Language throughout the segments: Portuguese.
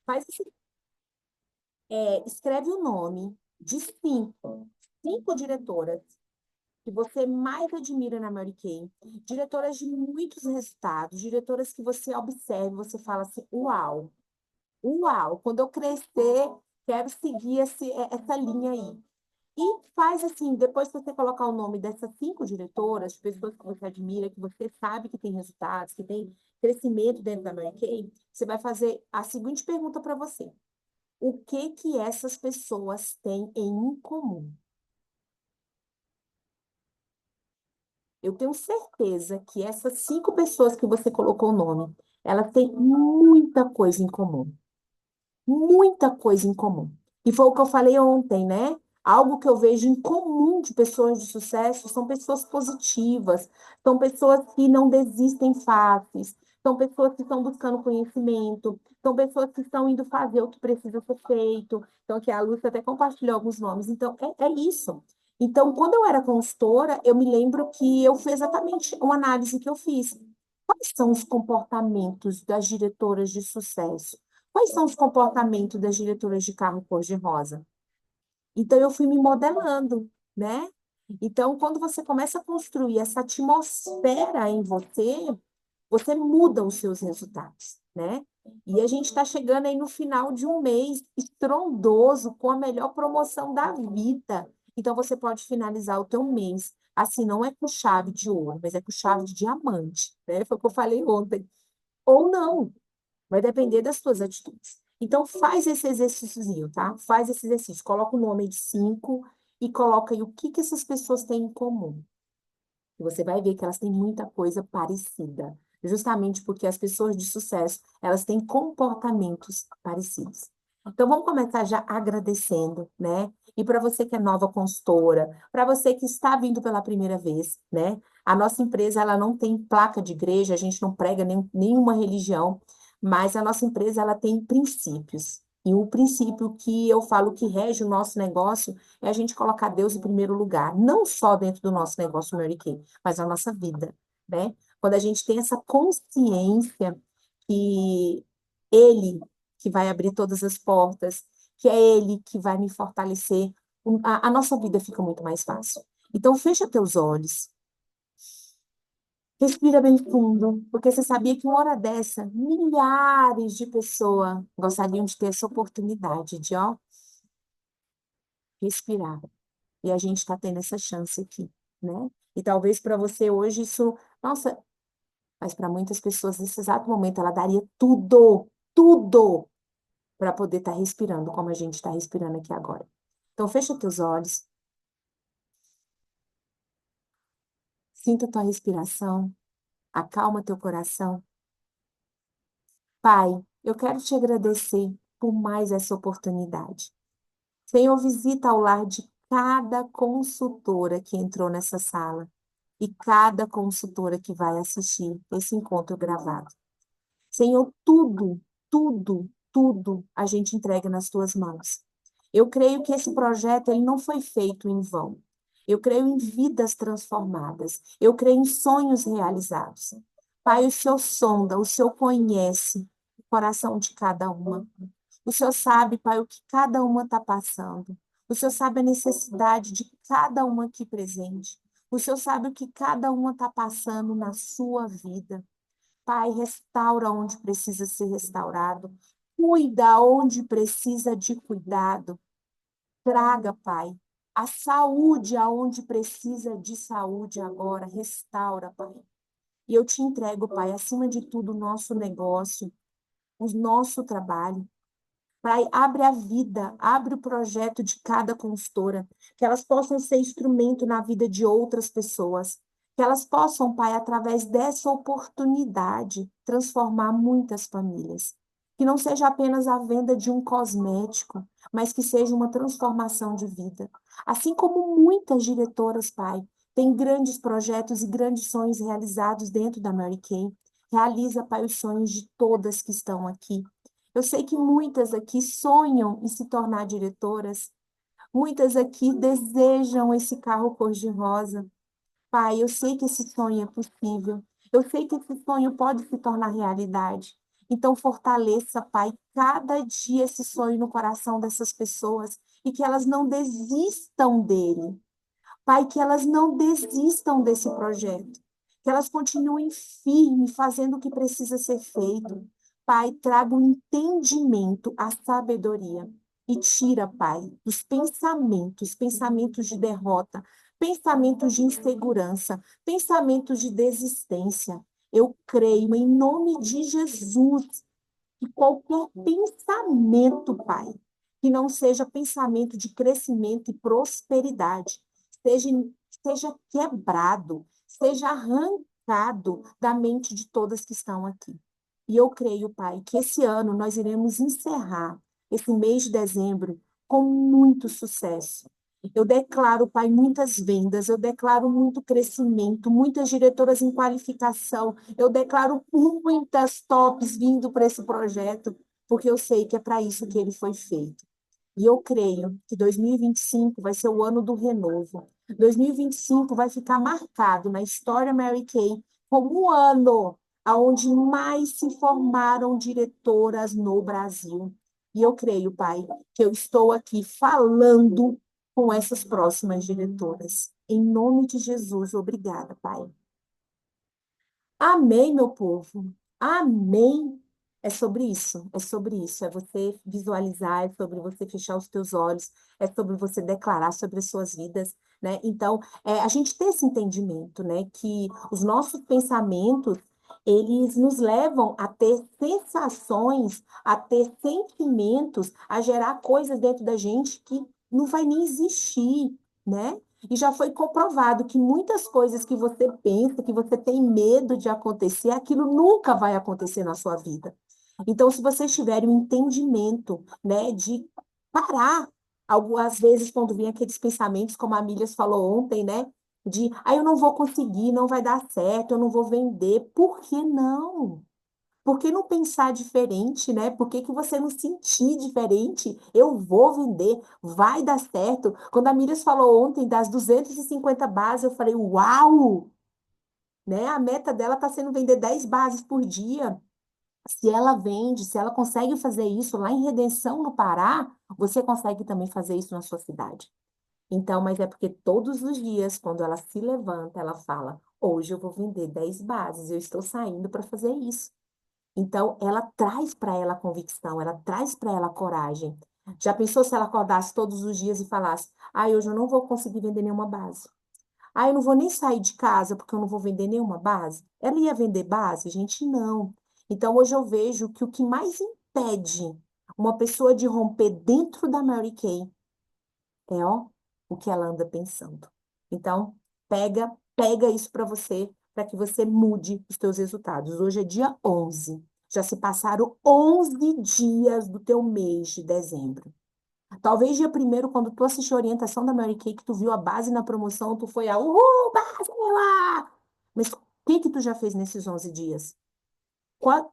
Faz assim, escreve o nome de cinco diretoras que você mais admira na Mary Kay, diretoras de muitos resultados, diretoras que você observa, você fala assim, uau, uau, quando eu crescer, quero seguir essa linha aí. E faz assim, depois que você colocar o nome dessas cinco diretoras, pessoas que você admira, que você sabe que tem resultados, que tem crescimento dentro da Mary Kay, você vai fazer a seguinte pergunta para você. O que que essas pessoas têm em comum? Eu tenho certeza que essas cinco pessoas que você colocou o nome, elas têm muita coisa em comum. Muita coisa em comum. E foi o que eu falei ontem, né? Algo que eu vejo em comum de pessoas de sucesso são pessoas positivas, são pessoas que não desistem fáceis, são pessoas que estão buscando conhecimento, são pessoas que estão indo fazer o que precisa ser feito. Então, que a Lúcia até compartilhou alguns nomes. Então, é isso. Então, quando eu era consultora, eu me lembro que eu fiz exatamente uma análise que eu fiz. Quais são os comportamentos das diretoras de sucesso? Quais são os comportamentos das diretoras de carro cor-de-rosa? Então, eu fui me modelando, né? Então, quando você começa a construir essa atmosfera em você, você muda os seus resultados, né? E a gente está chegando aí no final de um mês estrondoso, com a melhor promoção da vida. Então, você pode finalizar o teu mês. Assim, não é com chave de ouro, mas é com chave de diamante, né? Foi o que eu falei ontem. Ou não, vai depender das tuas atitudes. Então, faz esse exercíciozinho, tá? Faz esse exercício. Coloca o nome de cinco e coloca aí o que que essas pessoas têm em comum. E você vai ver que elas têm muita coisa parecida. Justamente porque as pessoas de sucesso, elas têm comportamentos parecidos. Então, vamos começar já agradecendo, né? E para você que é nova consultora, para você que está vindo pela primeira vez, né? A nossa empresa, ela não tem placa de igreja, a gente não prega nenhuma religião, mas a nossa empresa, ela tem princípios. E o princípio que eu falo que rege o nosso negócio é a gente colocar Deus em primeiro lugar, não só dentro do nosso negócio Mary Kay, mas na nossa vida, né? Quando a gente tem essa consciência que Ele que vai abrir todas as portas, que é Ele que vai me fortalecer, a nossa vida fica muito mais fácil. Então, fecha teus olhos, respira bem fundo, porque você sabia que uma hora dessa, milhares de pessoas gostariam de ter essa oportunidade de, ó, respirar. E a gente está tendo essa chance aqui, né? E talvez para você hoje isso, nossa, mas para muitas pessoas nesse exato momento ela daria tudo, tudo para poder estar respirando como a gente está respirando aqui agora. Então fecha teus olhos, sinta tua respiração, acalma teu coração. Pai, eu quero te agradecer por mais essa oportunidade. Senhor, visita ao lar de cada consultora que entrou nessa sala e cada consultora que vai assistir esse encontro gravado. Senhor, tudo, tudo, tudo a gente entrega nas tuas mãos. Eu creio que esse projeto ele não foi feito em vão. Eu creio em vidas transformadas. Eu creio em sonhos realizados. Pai, o Senhor sonda, o Senhor conhece o coração de cada uma. O Senhor sabe, Pai, o que cada uma está passando. O Senhor sabe a necessidade de cada uma aqui presente. O Senhor sabe o que cada uma está passando na sua vida. Pai, restaura onde precisa ser restaurado. Cuida onde precisa de cuidado. Traga, Pai, a saúde aonde precisa de saúde agora. Restaura, Pai. E eu te entrego, Pai, acima de tudo, o nosso negócio, o nosso trabalho. Pai, abre a vida, abre o projeto de cada consultora, que elas possam ser instrumento na vida de outras pessoas, que elas possam, Pai, através dessa oportunidade, transformar muitas famílias. Que não seja apenas a venda de um cosmético, mas que seja uma transformação de vida. Assim como muitas diretoras, Pai, têm grandes projetos e grandes sonhos realizados dentro da Mary Kay. Realiza, Pai, os sonhos de todas que estão aqui. Eu sei que muitas aqui sonham em se tornar diretoras, muitas aqui desejam esse carro cor-de-rosa. Pai, eu sei que esse sonho é possível, eu sei que esse sonho pode se tornar realidade. Então, fortaleça, Pai, cada dia esse sonho no coração dessas pessoas e que elas não desistam dele. Pai, que elas não desistam desse projeto, que elas continuem firmes, fazendo o que precisa ser feito. Pai, traga o entendimento, a sabedoria. E tira, Pai, dos pensamentos, pensamentos de derrota, pensamentos de insegurança, pensamentos de desistência. Eu creio, em nome de Jesus, que qualquer pensamento, Pai, que não seja pensamento de crescimento e prosperidade, seja, seja quebrado, seja arrancado da mente de todas que estão aqui. E eu creio, Pai, que esse ano nós iremos encerrar esse mês de dezembro com muito sucesso. Eu declaro, Pai, muitas vendas, eu declaro muito crescimento, muitas diretoras em qualificação, eu declaro muitas tops vindo para esse projeto, porque eu sei que é para isso que ele foi feito. E eu creio que 2025 vai ser o ano do renovo. 2025 vai ficar marcado na história Mary Kay como o ano onde mais se formaram diretoras no Brasil. E eu creio, Pai, que eu estou aqui falando com essas próximas diretoras. Em nome de Jesus, obrigada, Pai. Amém, meu povo. Amém. É sobre isso, é sobre isso. É você visualizar, é sobre você fechar os teus olhos, é sobre você declarar sobre as suas vidas, né? Então, a gente ter esse entendimento, né? Que os nossos pensamentos, eles nos levam a ter sensações, a ter sentimentos, a gerar coisas dentro da gente que não vai nem existir, né? E já foi comprovado que muitas coisas que você pensa, que você tem medo de acontecer, aquilo nunca vai acontecer na sua vida. Então, se vocês tiverem um entendimento, né, de parar, algumas vezes, quando vem aqueles pensamentos, como a Milhas falou ontem, né, de, eu não vou conseguir, não vai dar certo, eu não vou vender. Por que não? Por que não pensar diferente, né? Por que que você não sentir diferente? Eu vou vender, vai dar certo. Quando a Miriam falou ontem das 250 bases, eu falei, uau! Né? A meta dela está sendo vender 10 bases por dia. Se ela vende, se ela consegue fazer isso lá em Redenção, no Pará, você consegue também fazer isso na sua cidade. Então, mas é porque todos os dias, quando ela se levanta, ela fala: hoje eu vou vender 10 bases, eu estou saindo para fazer isso. Então, ela traz para ela a convicção, ela traz para ela a coragem. Já pensou se ela acordasse todos os dias e falasse: hoje eu não vou conseguir vender nenhuma base. Eu não vou nem sair de casa porque eu não vou vender nenhuma base. Ela ia vender base? Gente, não. Então, hoje eu vejo que o que mais impede uma pessoa de romper dentro da Mary Kay é, o que ela anda pensando. Então, pega isso para que você mude os teus resultados. Hoje é dia 11. Já se passaram 11 dias do teu mês de dezembro. Talvez dia primeiro, quando tu assistiu a orientação da Mary Kay, que tu viu a base na promoção, tu foi uhul, base lá! Mas o que que tu já fez nesses 11 dias?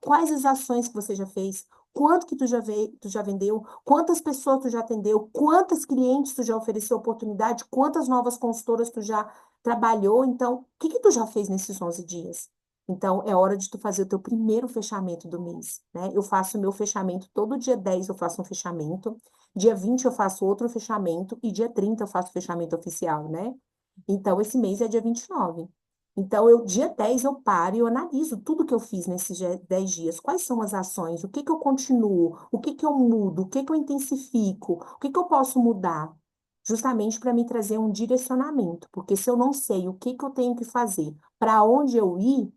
Quais as ações que você já fez? Quanto que tu já vendeu? Quantas pessoas tu já atendeu? Quantas clientes tu já ofereceu oportunidade? Quantas novas consultoras tu já trabalhou? Então, o que que tu já fez nesses 11 dias? Então, é hora de tu fazer o teu primeiro fechamento do mês, né? Eu faço o meu fechamento, todo dia 10 eu faço um fechamento, dia 20 eu faço outro fechamento e dia 30 eu faço o fechamento oficial, né? Então, esse mês é dia 29. Então, dia 10 eu paro e eu analiso tudo que eu fiz nesses 10 dias. Quais são as ações? O que que eu continuo? O que que eu mudo? O que que eu intensifico? O que que eu posso mudar? Justamente para me trazer um direcionamento. Porque se eu não sei o que que eu tenho que fazer, para onde eu ir,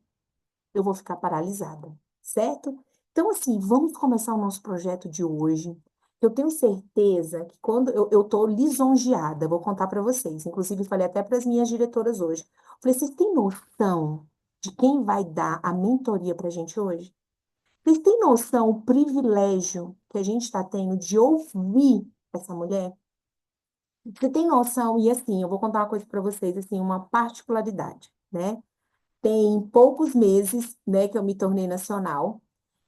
eu vou ficar paralisada, certo? Então, assim, vamos começar o nosso projeto de hoje. Eu tenho certeza que quando eu estou lisonjeada, vou contar para vocês. Inclusive, falei até para as minhas diretoras hoje. Falei, vocês têm noção de quem vai dar a mentoria para a gente hoje? Vocês têm noção o privilégio que a gente está tendo de ouvir essa mulher? Você tem noção? E assim, eu vou contar uma coisa para vocês, assim, uma particularidade, né? Tem poucos meses, né, que eu me tornei nacional.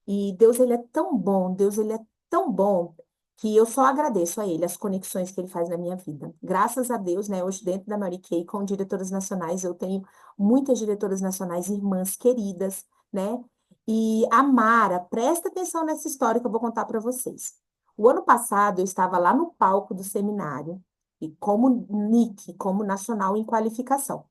E Deus, ele é tão bom, Deus, ele é tão bom, que eu só agradeço a ele as conexões que ele faz na minha vida. Graças a Deus, né, hoje dentro da Mary Kay, com diretoras nacionais, eu tenho muitas diretoras nacionais, irmãs queridas, né? E a Mara, presta atenção nessa história que eu vou contar para vocês. O ano passado eu estava lá no palco do seminário, e como NIC, como Nacional em Qualificação.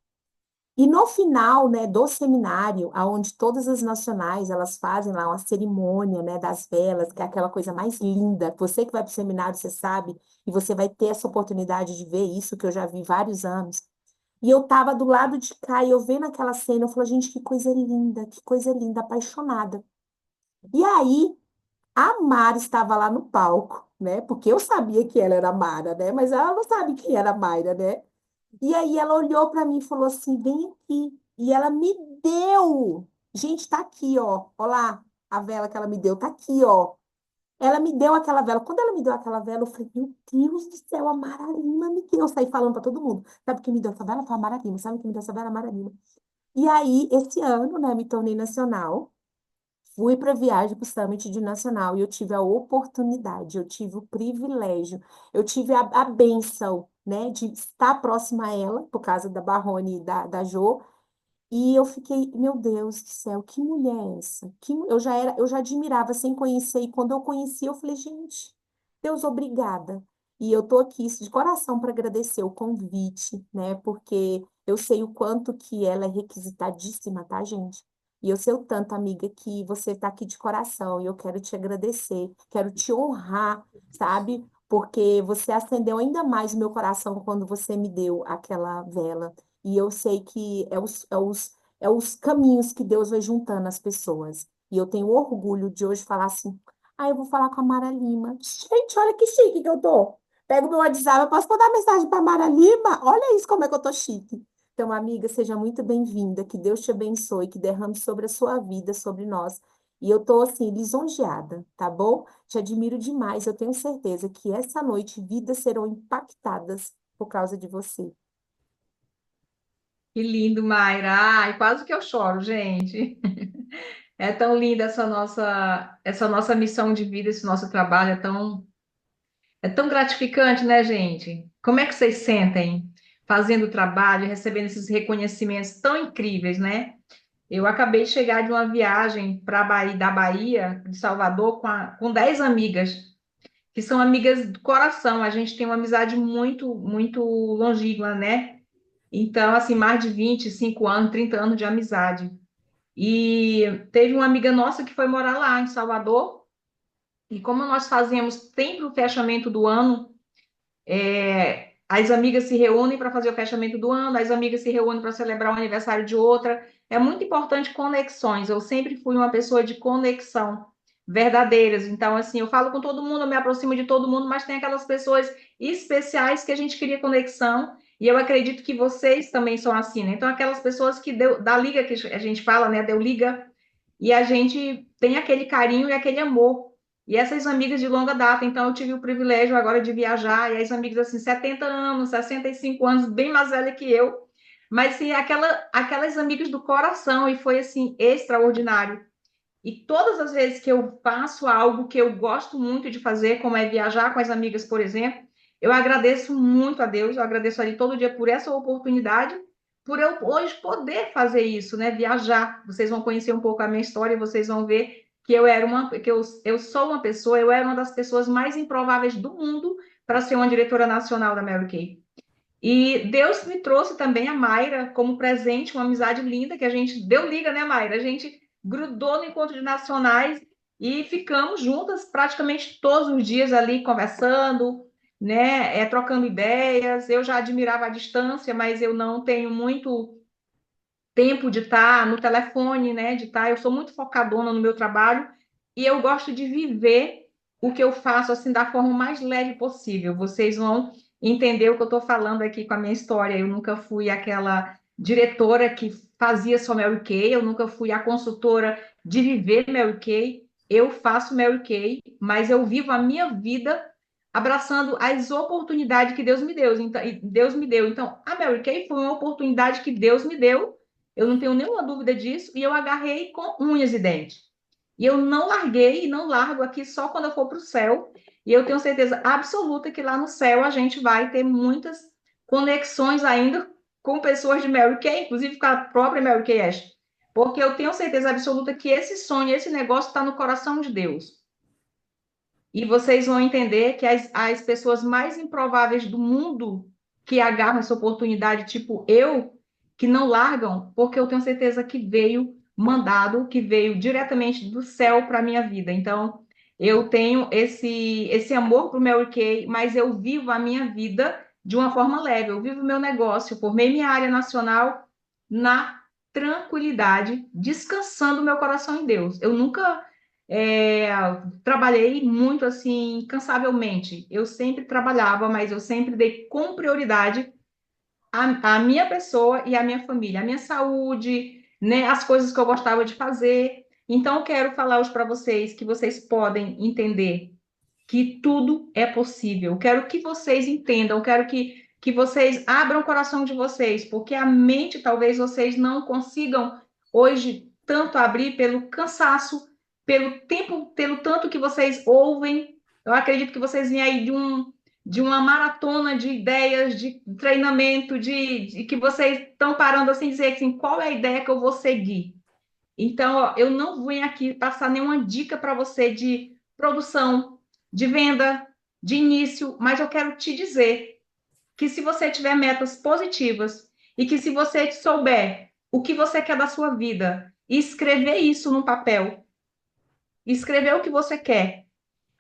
E no final, né, do seminário, aonde todas as nacionais, elas fazem lá uma cerimônia, né, das velas, que é aquela coisa mais linda. Você que vai para o seminário, você sabe, e você vai ter essa oportunidade de ver isso, que eu já vi vários anos. E eu tava do lado de cá, e eu vendo aquela cena, eu falei, gente, que coisa linda, apaixonada. E aí, a Mara estava lá no palco, né, porque eu sabia que ela era a Mara, né, mas ela não sabe quem era a Mayra, né? E aí ela olhou para mim e falou assim: vem aqui. E ela me deu. Gente, tá aqui, ó. Olha lá, a vela que ela me deu, tá aqui, ó. Ela me deu aquela vela. Quando ela me deu aquela vela, eu falei: meu Deus do céu, a Mara Lima me deu. Eu saí falando para todo mundo. Sabe quem me deu essa vela? Foi a Mara Lima. Sabe quem me deu essa vela? A Mara Lima. E aí, esse ano, né, me tornei nacional. Fui para a viagem para o Summit de Nacional e eu tive a oportunidade, eu tive o privilégio, eu tive a bênção, né, de estar próxima a ela, por causa da Barrone e da Jo, e eu fiquei, meu Deus do céu, que mulher é essa? Eu já admirava sem conhecer, e quando eu conheci, eu falei, gente, Deus, obrigada. E eu tô aqui de coração para agradecer o convite, né? Porque eu sei o quanto que ela é requisitadíssima, tá, gente? E eu sei o tanto, amiga, que você tá aqui de coração, e eu quero te agradecer, quero te honrar, sabe? Porque você acendeu ainda mais o meu coração quando você me deu aquela vela. E eu sei que é os caminhos que Deus vai juntando as pessoas. E eu tenho orgulho de hoje falar assim: ah, eu vou falar com a Mara Lima. Gente, olha que chique que eu tô. Pego meu WhatsApp, eu posso mandar mensagem para Mara Lima? Olha isso, como é que eu tô chique. Então, amiga, seja muito bem-vinda. Que Deus te abençoe, que derrame sobre a sua vida, sobre nós. E eu tô, assim, lisonjeada, tá bom? Te admiro demais. Eu tenho certeza que essa noite vidas serão impactadas por causa de você. Que lindo, Mayra. Ai, quase que eu choro, gente. É tão linda essa nossa missão de vida, esse nosso trabalho é tão gratificante, né, gente? Como é que vocês sentem fazendo o trabalho, recebendo esses reconhecimentos tão incríveis, né? Eu acabei de chegar de uma viagem para Bahia, da Bahia, de Salvador, com 10 amigas, que são amigas do coração. A gente tem uma amizade muito longínqua, né? Então, assim, mais de 25 anos, 30 anos de amizade. E teve uma amiga nossa que foi morar lá em Salvador, e como nós fazíamos sempre o fechamento do ano, as amigas se reúnem para fazer o fechamento do ano, as amigas se reúnem para celebrar o aniversário de outra. É muito importante conexões. Eu sempre fui uma pessoa de conexão verdadeiras. Então, assim, eu falo com todo mundo, eu me aproximo de todo mundo, mas tem aquelas pessoas especiais que a gente cria conexão. E eu acredito que vocês também são assim, né? Então, aquelas pessoas que deu, da liga que a gente fala, né? Deu liga, e a gente tem aquele carinho e aquele amor. E essas amigas de longa data, então eu tive o privilégio agora de viajar, e as amigas assim, 70 anos, 65 anos, bem mais velha que eu, mas sim, aquelas amigas do coração, e foi assim, extraordinário. E todas as vezes que eu faço algo que eu gosto muito de fazer, como é viajar com as amigas, por exemplo, eu agradeço muito a Deus, eu agradeço ali todo dia por essa oportunidade, por eu hoje poder fazer isso, né? Viajar. Vocês vão conhecer um pouco a minha história, vocês vão ver que eu sou uma pessoa, eu era uma das pessoas mais improváveis do mundo para ser uma diretora nacional da Mary Kay. E Deus me trouxe também a Mayra como presente, uma amizade linda que a gente deu liga, né, Mayra? A gente grudou no encontro de nacionais e ficamos juntas praticamente todos os dias ali conversando, né, trocando ideias. Eu já admirava a distância, mas eu não tenho muito tempo de estar no telefone, né, de estar. Eu sou muito focadona no meu trabalho e eu gosto de viver o que eu faço assim da forma mais leve possível. Vocês vão entender o que eu estou falando aqui com a minha história. Eu nunca fui aquela diretora que fazia só Mary Kay, eu nunca fui a consultora de viver Mary Kay. Eu faço Mary Kay, mas eu vivo a minha vida abraçando as oportunidades que Deus me deu. Então, Deus me deu. Então, a Mary Kay foi uma oportunidade que Deus me deu. Eu não tenho nenhuma dúvida disso e eu agarrei com unhas e dentes. E eu não larguei e não largo aqui só quando eu for para o céu. E eu tenho certeza absoluta que lá no céu a gente vai ter muitas conexões ainda com pessoas de Mary Kay, inclusive com a própria Mary Kay Ash. porque eu tenho certeza absoluta que esse sonho, esse negócio está no coração de Deus. E vocês vão entender que as pessoas mais improváveis do mundo que agarram essa oportunidade, tipo eu, que não largam, porque eu tenho certeza que veio mandado, que veio diretamente do céu para a minha vida. Então, eu tenho esse amor para o Mary Kay, mas eu vivo a minha vida de uma forma leve. Eu vivo meu negócio, formei minha área nacional na tranquilidade, descansando meu coração em Deus. Eu nunca é, trabalhei muito assim, incansavelmente. Eu sempre trabalhava, mas eu sempre dei com prioridade a minha pessoa e a minha família, a minha saúde, né, as coisas que eu gostava de fazer. Então, eu quero falar hoje para vocês que vocês podem entender que tudo é possível. Eu quero que vocês entendam, eu quero que vocês abram o coração de vocês, porque a mente talvez vocês não consigam hoje tanto abrir pelo cansaço, pelo tempo, pelo tanto que vocês ouvem. Eu acredito que vocês vêm aí de uma maratona de ideias, de treinamento, de que vocês estão parando assim, dizer assim, qual é a ideia que eu vou seguir? Então, ó, eu não venho aqui passar nenhuma dica para você de produção, de venda, de início, mas eu quero te dizer que se você tiver metas positivas e que se você souber o que você quer da sua vida e escrever isso num papel, escrever o que você quer,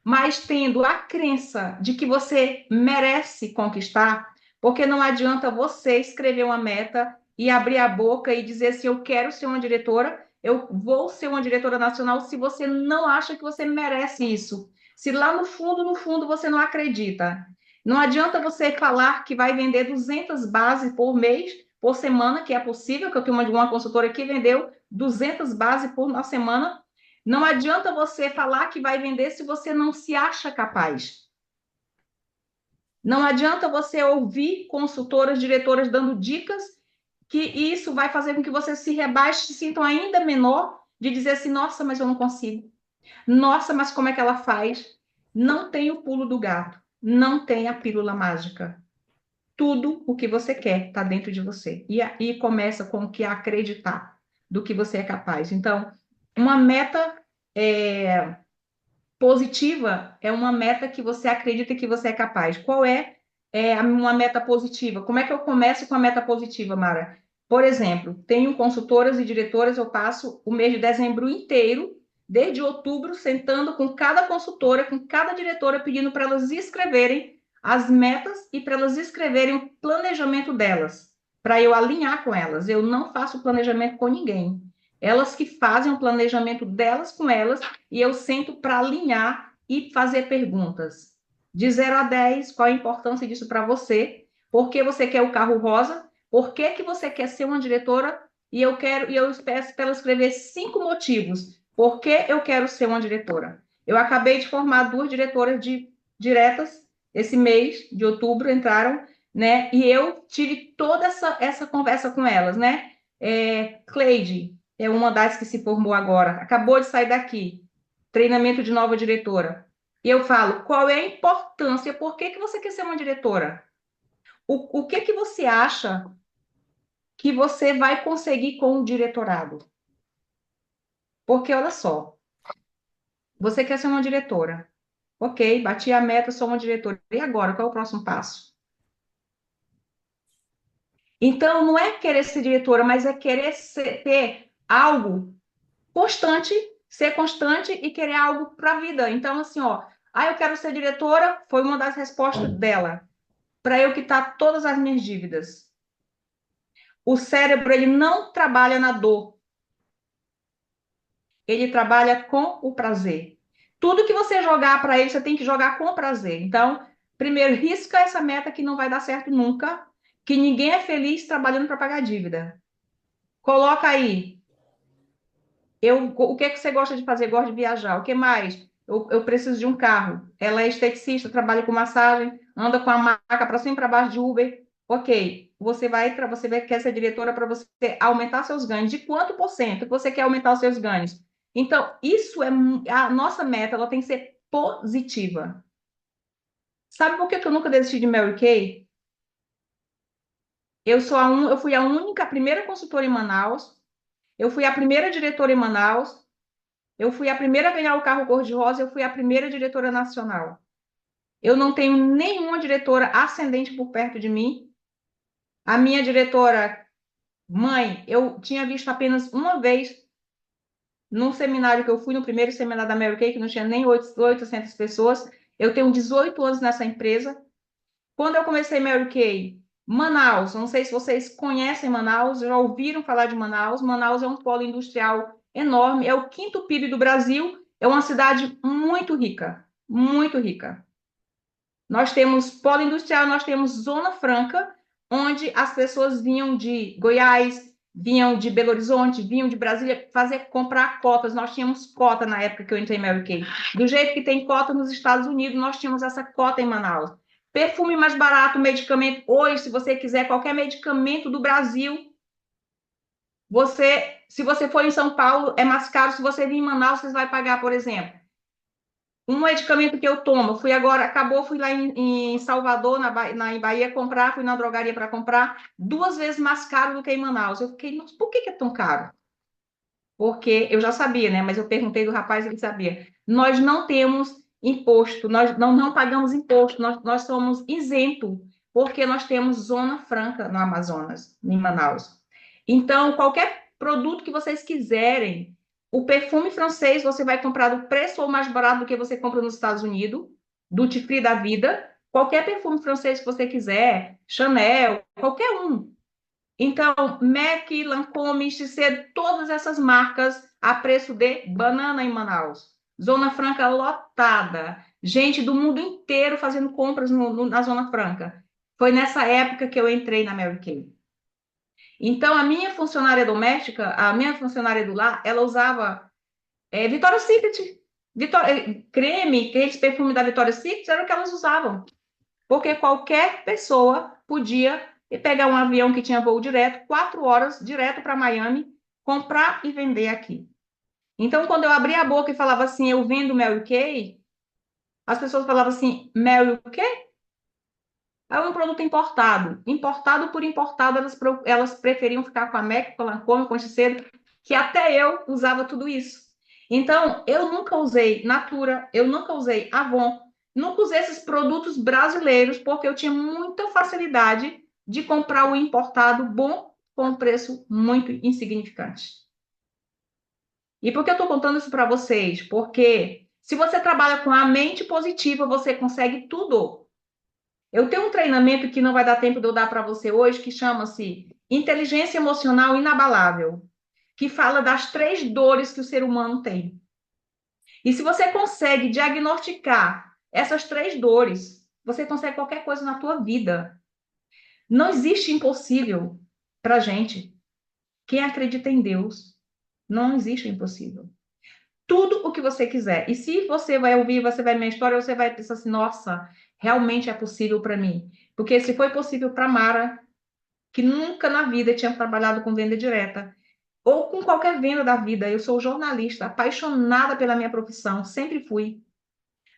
mas tendo a crença de que você merece conquistar, porque não adianta você escrever uma meta e abrir a boca e dizer assim, eu quero ser uma diretora, eu vou ser uma diretora nacional, se você não acha que você merece isso. Se lá no fundo, você não acredita. Não adianta você falar que vai vender 200 bases por mês, por semana, que é possível, que eu tenho uma consultora que vendeu 200 bases por semana. Não adianta você falar que vai vender se você não se acha capaz. Não adianta você ouvir consultoras, diretoras dando dicas, que isso vai fazer com que você se rebaixe, se sinta ainda menor, de dizer assim: nossa, mas eu não consigo. Nossa, mas como é que ela faz? Não tem o pulo do gato. Não tem a pílula mágica. Tudo o que você quer está dentro de você. E aí começa com o que acreditar do que você é capaz. Então, uma meta positiva é uma meta que você acredita que você é capaz. Qual é uma meta positiva? Como é que eu começo com a meta positiva, Mara? Por exemplo, tenho consultoras e diretoras, eu passo o mês de dezembro inteiro, desde outubro, sentando com cada consultora, com cada diretora, pedindo para elas escreverem as metas e para elas escreverem o planejamento delas, para eu alinhar com elas. Eu não faço planejamento com ninguém. Elas que fazem o planejamento delas com elas e eu sento para alinhar e fazer perguntas. De 0 a 10, qual a importância disso para você? Por que você quer o carro rosa? Por que, que você quer ser uma diretora? E eu peço para ela escrever 5 motivos. Por que eu quero ser uma diretora? Eu acabei de formar 2 diretoras diretas esse mês de outubro, entraram, né? E eu tive toda essa conversa com elas, né? Cleide é uma das que se formou agora, acabou de sair daqui treinamento de nova diretora. E eu falo, qual é a importância? Por que que você quer ser uma diretora? O que que você acha que você vai conseguir com o diretorado? Porque olha só, você quer ser uma diretora. Ok, bati a meta, sou uma diretora. E agora, qual é o próximo passo? Então, não é querer ser diretora, mas é querer ter algo constante, ser constante e querer algo para a vida. Então, assim, ó, eu quero ser diretora, foi uma das respostas dela. Para eu quitar todas as minhas dívidas. O cérebro, ele não trabalha na dor, ele trabalha com o prazer. Tudo que você jogar para ele, você tem que jogar com prazer. Então, primeiro, risca essa meta que não vai dar certo nunca, que ninguém é feliz trabalhando para pagar dívida. Coloca aí, o que que você gosta de fazer? Gosta de viajar. O que mais? Eu preciso de um carro. Ela é esteticista, trabalha com massagem, anda com a maca para cima e para baixo de Uber. Ok, você vai quer ser diretora para você aumentar seus ganhos. De quanto por cento que você quer aumentar os seus ganhos? Então, isso é a nossa meta, ela tem que ser positiva. Sabe por que que eu nunca desisti de Mary Kay? Eu fui a única, a primeira consultora em Manaus Eu fui a primeira diretora em Manaus, eu fui a primeira a ganhar o carro cor-de-rosa, eu fui a primeira diretora nacional. Eu não tenho nenhuma diretora ascendente por perto de mim. A minha diretora, mãe, eu tinha visto apenas uma vez num seminário que eu fui, no primeiro seminário da Mary Kay, que não tinha nem 800 pessoas. Eu tenho 18 anos nessa empresa. Quando eu comecei Mary Kay, Manaus, não sei se vocês conhecem Manaus, já ouviram falar de Manaus. Manaus é um polo industrial enorme, é o quinto PIB do Brasil, é uma cidade muito rica, muito rica. Nós temos polo industrial, nós temos Zona Franca, onde as pessoas vinham de Goiás, vinham de Belo Horizonte, vinham de Brasília fazer comprar cotas. Nós tínhamos cota na época que eu entrei em Mary Kay. Do jeito que tem cota nos Estados Unidos, nós tínhamos essa cota em Manaus. Perfume mais barato, medicamento. Hoje, se você quiser qualquer medicamento do Brasil, se você for em São Paulo, é mais caro. Se você vir em Manaus, você vai pagar, por exemplo, um medicamento que eu tomo, fui agora, acabou, fui lá em Salvador, em Bahia, comprar, fui na drogaria para comprar, 2 vezes mais caro do que em Manaus. Eu fiquei, "Nossa, por que é tão caro?" Porque eu já sabia, né? Mas eu perguntei do rapaz, ele sabia. Nós não temos imposto, nós não pagamos imposto, nós somos isentos, porque nós temos zona franca no Amazonas, em Manaus. Então, qualquer produto que vocês quiserem, o perfume francês você vai comprar do preço ou mais barato do que você compra nos Estados Unidos, Duty Free da vida. Qualquer perfume francês que você quiser, Chanel, qualquer um. Então, MAC, Lancôme, Shiseido, todas essas marcas a preço de banana em Manaus. Zona Franca lotada. Gente do mundo inteiro fazendo compras na Zona Franca. Foi nessa época que eu entrei na Mary Kay. Então, a minha funcionária doméstica, a minha funcionária do lar, ela usava Victoria's Secret. Creme, aqueles perfumes da Victoria's Secret, era o que elas usavam. Porque qualquer pessoa podia pegar um avião que tinha voo direto, 4 horas, direto para Miami, comprar e vender aqui. Então, quando eu abria a boca e falava assim, eu vendo Mary Kay, as pessoas falavam assim, Mary o quê? É um produto importado. Importado por importado, elas preferiam ficar com a MAC, com a Lancôme, com a Shiseido, que até eu usava tudo isso. Então, eu nunca usei Natura, eu nunca usei Avon, nunca usei esses produtos brasileiros, porque eu tinha muita facilidade de comprar o importado bom com um preço muito insignificante. E por que eu estou contando isso para vocês? Porque se você trabalha com a mente positiva, você consegue tudo. Eu tenho um treinamento que não vai dar tempo de eu dar para você hoje, que chama-se Inteligência Emocional Inabalável, que fala das 3 dores que o ser humano tem. E se você consegue diagnosticar essas 3 dores, você consegue qualquer coisa na tua vida. Não existe impossível para gente. Quem acredita em Deus, não existe impossível. Tudo o que você quiser. E se você vai ouvir, você vai ver minha história, você vai pensar assim, nossa, realmente é possível para mim. Porque se foi possível para Mara, que nunca na vida tinha trabalhado com venda direta, ou com qualquer venda da vida, eu sou jornalista, apaixonada pela minha profissão, sempre fui.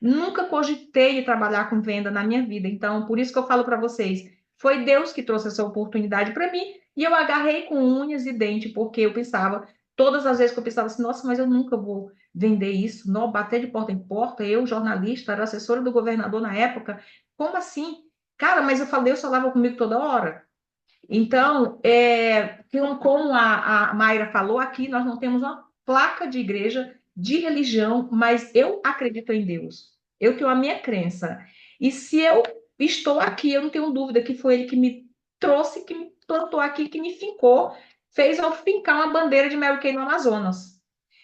Nunca cogitei de trabalhar com venda na minha vida. Então, por isso que eu falo para vocês, foi Deus que trouxe essa oportunidade para mim e eu agarrei com unhas e dentes, porque eu pensava, todas as vezes que eu pensava assim, nossa, mas eu nunca vou vender isso, não, bater de porta em porta, eu, jornalista, era assessora do governador na época, como assim? Cara, mas eu falei, Deus falava comigo toda hora. Então, como a Mayra falou, aqui nós não temos uma placa de igreja, de religião, mas eu acredito em Deus. Eu tenho a minha crença. E se eu estou aqui, eu não tenho dúvida que foi Ele que me trouxe, que me plantou aqui, que me fincou, fez eu fincar uma bandeira de Mary Kay no Amazonas.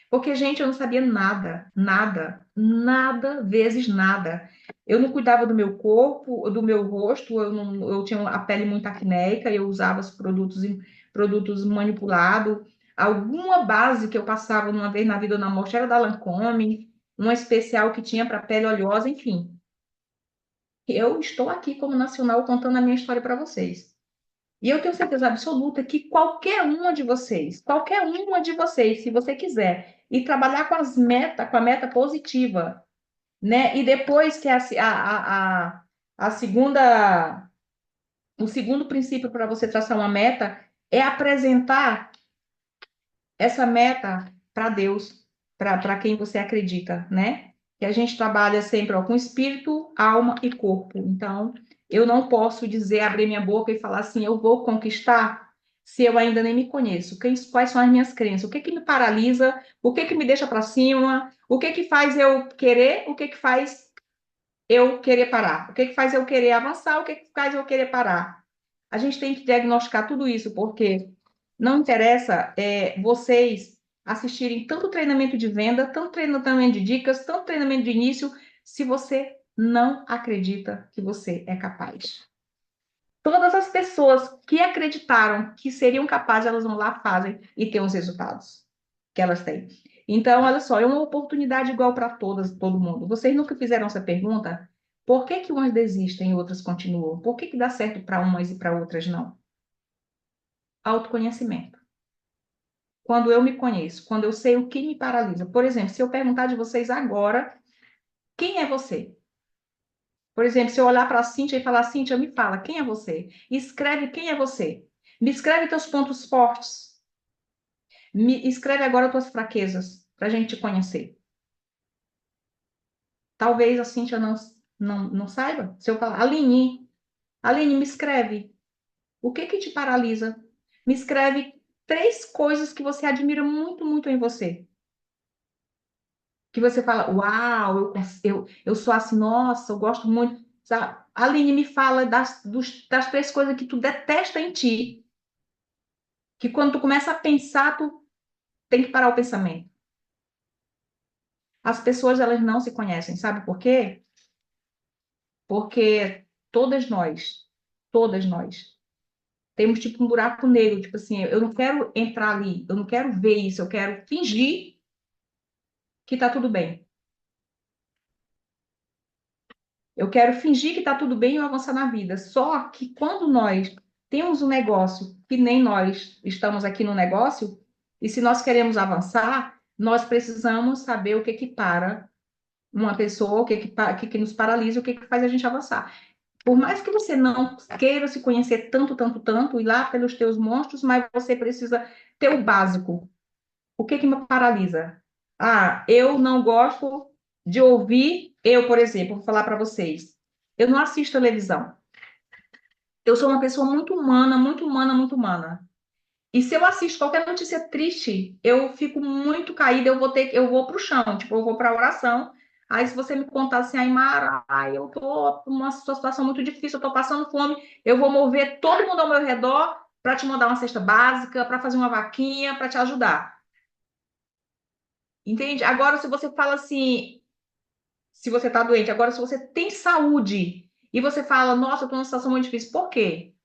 Porque, gente, eu não sabia nada, nada, nada vezes nada. Eu não cuidava do meu corpo, do meu rosto, eu tinha a pele muito acnéica, eu usava os produtos manipulados. Alguma base que eu passava uma vez na vida ou na morte era da Lancôme, uma especial que tinha para pele oleosa, enfim. Eu estou aqui como nacional contando a minha história para vocês. E eu tenho certeza absoluta que qualquer uma de vocês, se você quiser, e trabalhar com as metas, com a meta positiva, né? E depois que a segunda, o segundo princípio para você traçar uma meta é apresentar essa meta para Deus, para quem você acredita, né? Que a gente trabalha sempre ó, com espírito, alma e corpo. Então, eu não posso dizer, abrir minha boca e falar assim, eu vou conquistar, se eu ainda nem me conheço. Quais são as minhas crenças? O que que me paralisa? O que que me deixa para cima? O que que faz eu querer? O que que faz eu querer parar? O que que faz eu querer avançar? O que que faz eu querer parar? A gente tem que diagnosticar tudo isso, porque não interessa vocês assistirem tanto treinamento de venda, tanto treinamento de dicas, tanto treinamento de início, se você não acredita que você é capaz. Todas as pessoas que acreditaram que seriam capazes, elas vão lá, fazem e têm os resultados que elas têm. Então, olha só, é uma oportunidade igual para todas, todo mundo. Vocês nunca fizeram essa pergunta? Por que que umas desistem e outras continuam? Por que que dá certo para umas e para outras não? Autoconhecimento. Quando eu me conheço, quando eu sei o que me paralisa. Por exemplo, se eu perguntar de vocês agora, quem é você? Por exemplo, se eu olhar para a Cíntia e falar, Cíntia, me fala, quem é você? Escreve quem é você. Me escreve teus pontos fortes. Me escreve agora tuas fraquezas, para a gente te conhecer. Talvez a Cíntia não saiba. Se eu falar, Aline, me escreve. O que que te paralisa? Me escreve três coisas que você admira muito, muito em você. Que você fala, uau, eu sou assim, nossa, eu gosto muito. Sabe? Aline, me fala das três coisas que tu detesta em ti, que quando tu começa a pensar, tu tem que parar o pensamento. As pessoas, elas não se conhecem, sabe por quê? Porque todas nós, temos tipo um buraco negro, tipo assim, eu não quero entrar ali, eu não quero ver isso, eu quero fingir que tá tudo bem. Eu quero fingir que está tudo bem e eu avançar na vida. Só que quando nós temos um negócio, que nem nós estamos aqui no negócio, e se nós queremos avançar, nós precisamos saber o que que para uma pessoa, o que que nos paralisa, o que que faz a gente avançar. Por mais que você não queira se conhecer tanto, tanto, tanto, ir lá pelos teus monstros, mas você precisa ter o básico. O que que me paralisa? Ah, eu não gosto de ouvir, eu, por exemplo, vou falar para vocês. Eu não assisto televisão. Eu sou uma pessoa muito humana, muito humana, muito humana. E se eu assisto qualquer notícia triste, eu fico muito caída, eu vou pro chão, tipo, eu vou pra oração. Aí se você me contar assim, ai, Mara, ai, eu tô numa situação muito difícil, eu tô passando fome, eu vou mover todo mundo ao meu redor para te mandar uma cesta básica, para fazer uma vaquinha, para te ajudar. Entende? Agora, se você fala assim, se você está doente, agora, se você tem saúde e você fala, nossa, eu estou numa situação muito difícil, por quê?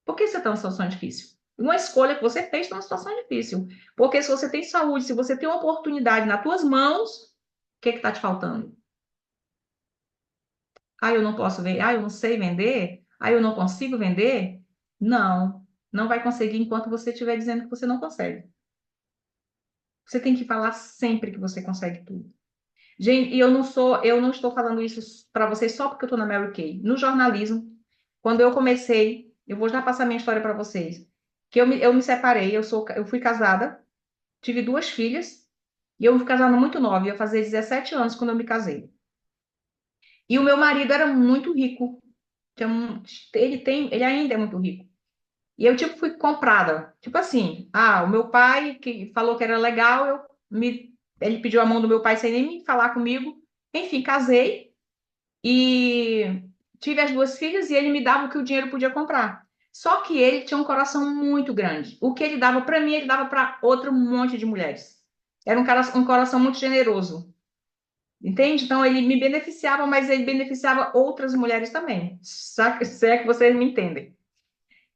Por que você está numa situação difícil? Uma escolha que você fez está numa situação difícil. Porque se você tem saúde, se você tem uma oportunidade nas tuas mãos, o que está te faltando? Ah, eu não posso vender. Ah, eu não sei vender. Ah, eu não consigo vender. Não, não vai conseguir enquanto você estiver dizendo que você não consegue. Você tem que falar sempre que você consegue tudo. Gente, e eu não estou falando isso para vocês só porque eu estou na Mary Kay. No jornalismo, quando eu comecei, eu vou já passar minha história para vocês. Que eu me separei, eu fui casada, tive duas filhas, e eu fui casada muito nova, ia fazer 17 anos quando eu me casei. E o meu marido era muito rico. Ele ainda é muito rico. E eu, tipo, fui comprada. Tipo assim, o meu pai que falou que era legal, ele pediu a mão do meu pai sem nem me falar comigo. Enfim, casei. E tive as duas filhas e ele me dava o que o dinheiro podia comprar. Só que ele tinha um coração muito grande. O que ele dava para mim, ele dava para outro monte de mulheres. Era um coração muito generoso. Entende? Então ele me beneficiava, mas ele beneficiava outras mulheres também. Se é que vocês me entendem.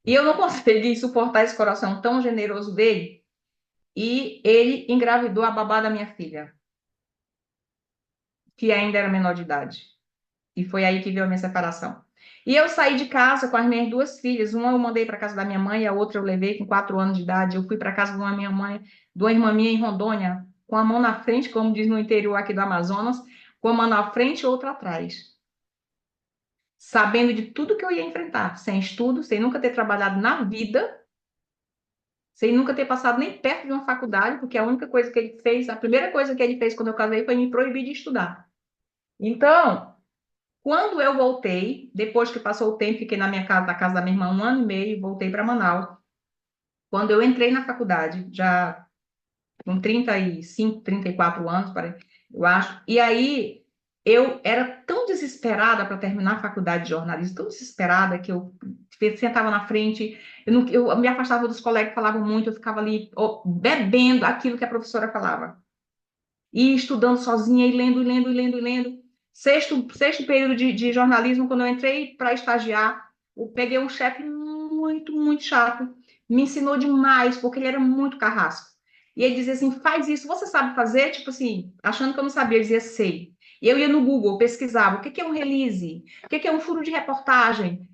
E eu não consegui suportar esse coração tão generoso dele. E ele engravidou a babá da minha filha, que ainda era menor de idade. E foi aí que veio a minha separação. E eu saí de casa com as minhas duas filhas. Uma eu mandei para casa da minha mãe, a outra eu levei com 4 anos de idade. Eu fui para casa de uma minha mãe, de uma irmã minha em Rondônia, com a mão na frente, como diz no interior aqui do Amazonas, com a mão na frente e outra atrás. Sabendo de tudo que eu ia enfrentar, sem estudo, sem nunca ter trabalhado na vida, sem nunca ter passado nem perto de uma faculdade, porque a única coisa que ele fez, a primeira coisa que ele fez quando eu casei foi me proibir de estudar. Então, quando eu voltei, depois que passou o tempo, fiquei na minha casa, na casa da minha irmã, um ano e meio, voltei para Manaus. Quando eu entrei na faculdade, já com 35, 34 anos, eu acho. E aí eu era tão desesperada para terminar a faculdade de jornalismo, tão desesperada que eu sentava na frente, eu me afastava dos colegas que falavam muito, eu ficava ali bebendo aquilo que a professora falava. E estudando sozinha, e lendo, e lendo, e lendo, e lendo. Sexto período de jornalismo, quando eu entrei para estagiar, eu peguei um chefe muito, muito chato. Me ensinou demais, porque ele era muito carrasco. E ele dizia assim: faz isso, você sabe fazer? Tipo assim, achando que eu não sabia, eu dizia: sei. E eu ia no Google, pesquisava o que é um release, o que é um furo de reportagem.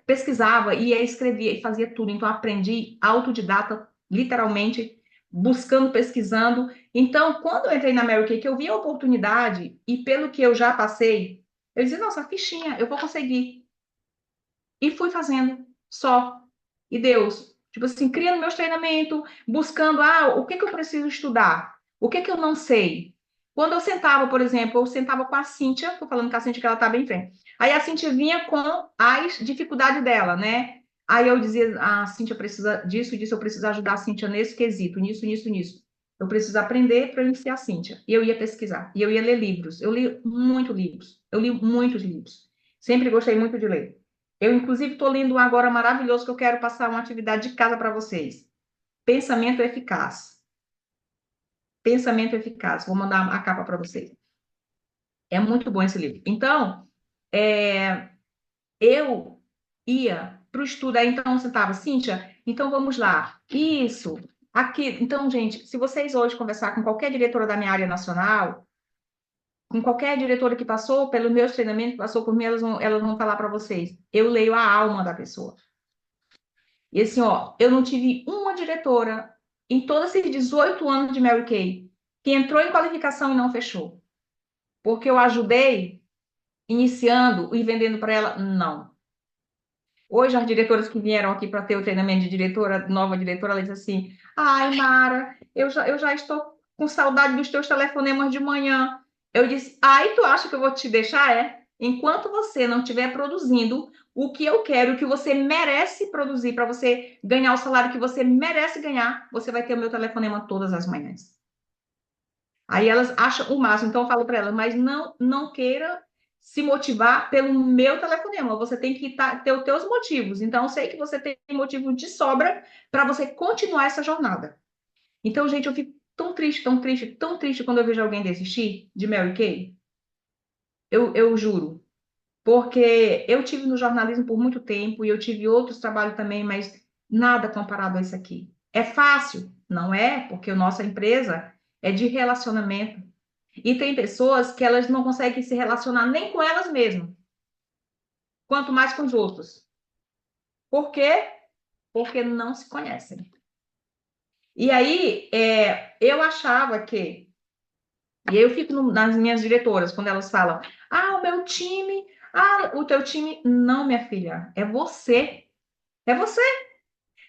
Pesquisava, ia, escrevia e fazia tudo. Então, aprendi autodidata, literalmente, buscando, pesquisando. Então, quando eu entrei na Mary Kay, que eu vi a oportunidade, e pelo que eu já passei, eu disse: nossa, fichinha, eu vou conseguir. E fui fazendo, só. E Deus, tipo assim, criando meus treinamentos, buscando, o que eu preciso estudar? O que eu não sei? Quando eu sentava, por exemplo, eu sentava com a Cíntia, tô falando com a Cíntia que ela tá bem em frente. Aí a Cíntia vinha com as dificuldades dela, né? Aí eu dizia: a Cíntia precisa disso, disso, eu preciso ajudar a Cíntia nesse quesito, nisso, nisso, nisso. Eu preciso aprender para iniciar a Cíntia. E eu ia pesquisar, e eu ia ler livros. Eu li muitos livros, eu li muitos livros. Sempre gostei muito de ler. Eu, inclusive, estou lendo um agora maravilhoso que eu quero passar uma atividade de casa para vocês. Pensamento Eficaz. Pensamento Eficaz. Vou mandar a capa para vocês. É muito bom esse livro. Então, eu ia para o estudo, aí então você estava, Cíntia, então vamos lá. Isso, aqui. Então, gente, se vocês hoje conversar com qualquer diretora da minha área nacional, com qualquer diretora que passou pelo meu treinamento, passou por mim, elas vão falar para vocês. Eu leio a alma da pessoa. E assim, ó, eu não tive uma diretora em todos esses 18 anos de Mary Kay que entrou em qualificação e não fechou. Porque eu ajudei iniciando e vendendo para ela, não. Hoje, as diretoras que vieram aqui para ter o treinamento de diretora, nova diretora, ela diz assim: ai, Mara, eu já estou com saudade dos teus telefonemas de manhã. Eu disse: ai, tu acha que eu vou te deixar? É? Enquanto você não estiver produzindo o que eu quero, o que você merece produzir, para você ganhar o salário que você merece ganhar, você vai ter o meu telefonema todas as manhãs. Aí elas acham o máximo. Então eu falo para elas: mas não queira se motivar pelo meu telefonema. Você tem que ter os teus motivos. Então eu sei que você tem motivo de sobra para você continuar essa jornada. Então, gente, eu fico tão triste, tão triste, tão triste quando eu vejo alguém desistir de Mary Kay. Eu juro. Porque eu tive no jornalismo por muito tempo e eu tive outros trabalhos também, mas nada comparado a isso aqui. É fácil? Não é, porque a nossa empresa é de relacionamento. E tem pessoas que elas não conseguem se relacionar nem com elas mesmas, quanto mais com os outros. Por quê? Porque não se conhecem. E aí, eu achava que. E aí eu fico nas minhas diretoras, quando elas falam: o meu time, o teu time. Não, minha filha, é você. É você.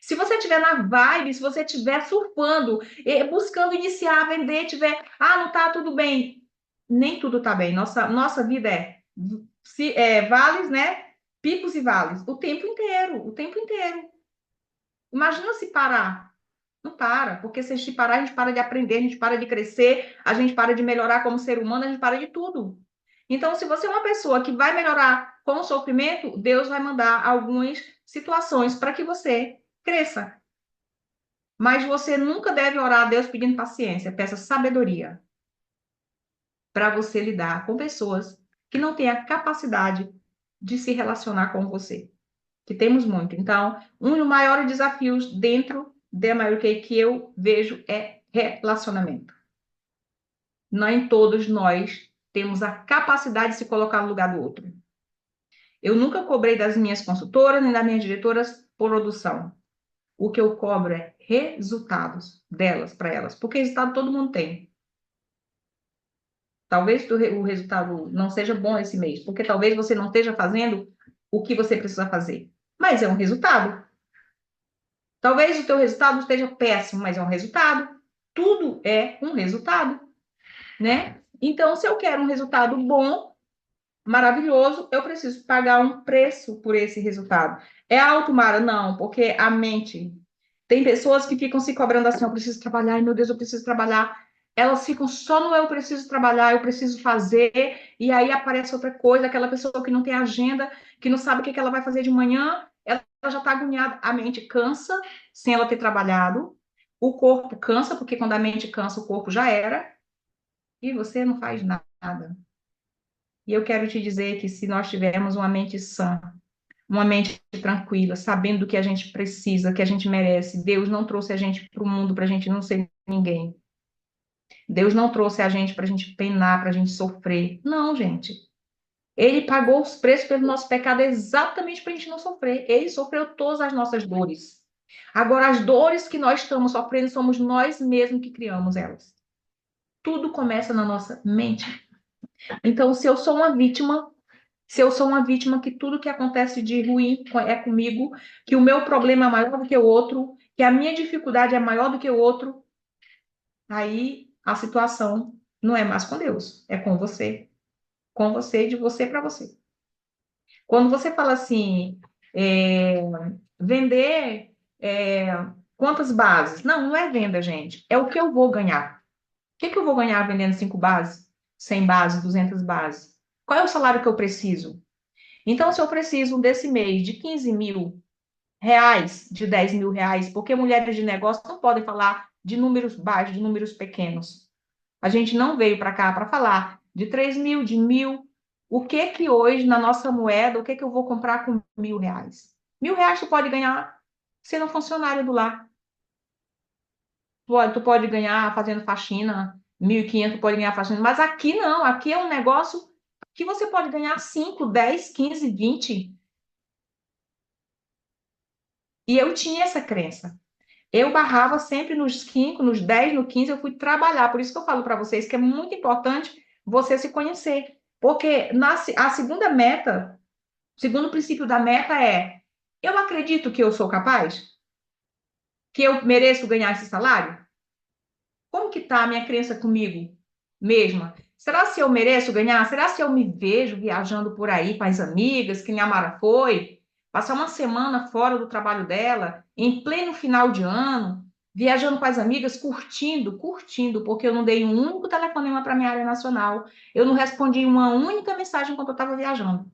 Se você estiver na vibe, se você estiver surfando, buscando iniciar, vender, tiver, não tá tudo bem. Nem tudo tá bem. Nossa vida vales, né? Picos e vales. O tempo inteiro, o tempo inteiro. Imagina se parar. Não para, porque se a gente parar, a gente para de aprender, a gente para de crescer, a gente para de melhorar como ser humano, a gente para de tudo. Então, se você é uma pessoa que vai melhorar com o sofrimento, Deus vai mandar algumas situações para que você cresça. Mas você nunca deve orar a Deus pedindo paciência, peça sabedoria para você lidar com pessoas que não têm a capacidade de se relacionar com você, que temos muito. Então, um dos maiores desafios dentro da Mary Kay que eu vejo é relacionamento. Nem todos nós temos a capacidade de se colocar no lugar do outro. Eu nunca cobrei das minhas consultoras nem das minhas diretoras produção. O que eu cobro é resultados delas para elas, porque resultado todo mundo tem. Talvez o resultado não seja bom esse mês, porque talvez você não esteja fazendo o que você precisa fazer. Mas é um resultado. Talvez o teu resultado esteja péssimo, mas é um resultado. Tudo é um resultado, né? Então, se eu quero um resultado bom, maravilhoso, eu preciso pagar um preço por esse resultado. É alto, Mara? Não, porque a mente. Tem pessoas que ficam se cobrando assim: eu preciso trabalhar, ai meu Deus, eu preciso trabalhar. Elas ficam só no eu preciso trabalhar, eu preciso fazer, e aí aparece outra coisa, aquela pessoa que não tem agenda, que não sabe o que que ela vai fazer de manhã, ela já está agoniada, a mente cansa sem ela ter trabalhado, o corpo cansa, porque quando a mente cansa, o corpo já era, e você não faz nada. E eu quero te dizer que se nós tivermos uma mente sã, uma mente tranquila, sabendo do que a gente precisa, que a gente merece, Deus não trouxe a gente para o mundo para a gente não ser ninguém. Deus não trouxe a gente para a gente penar, para a gente sofrer. Não, gente. Ele pagou os preços pelo nosso pecado exatamente para a gente não sofrer. Ele sofreu todas as nossas dores. Agora, as dores que nós estamos sofrendo, somos nós mesmos que criamos elas. Tudo começa na nossa mente. Então, se eu sou uma vítima, se eu sou uma vítima que tudo que acontece de ruim é comigo, que o meu problema é maior do que o outro, que a minha dificuldade é maior do que o outro, aí a situação não é mais com Deus, é com você. Com você, de você para você. Quando você fala assim, é, vender é, quantas bases? Não, não é venda, gente. É o que eu vou ganhar. O que que eu vou ganhar vendendo 5 bases, 100 bases, 200 bases? Qual é o salário que eu preciso? Então, se eu preciso desse mês de 15 mil reais, de 10 mil reais, porque mulheres de negócio não podem falar de números baixos, de números pequenos. A gente não veio para cá para falar de 3 mil, de mil. O que que hoje, na nossa moeda, o que que eu vou comprar com 1.000 reais? 1.000 reais tu pode ganhar sendo funcionário do lar. Tu pode ganhar fazendo faxina, 1.500 pode ganhar fazendo, mas aqui não, aqui é um negócio que você pode ganhar 5, 10, 15, 20. E eu tinha essa crença. Eu barrava sempre nos 5, nos 10, no 15, eu fui trabalhar. Por isso que eu falo para vocês que é muito importante você se conhecer. Porque a segunda meta, o segundo princípio da meta é: eu acredito que eu sou capaz? Que eu mereço ganhar esse salário? Como que tá a minha crença comigo mesma? Será se eu mereço ganhar? Será se eu me vejo viajando por aí com as amigas, que nem a Mara foi, passar uma semana fora do trabalho dela, em pleno final de ano, viajando com as amigas, curtindo, porque eu não dei um único telefonema para minha área nacional, eu não respondi uma única mensagem enquanto eu estava viajando.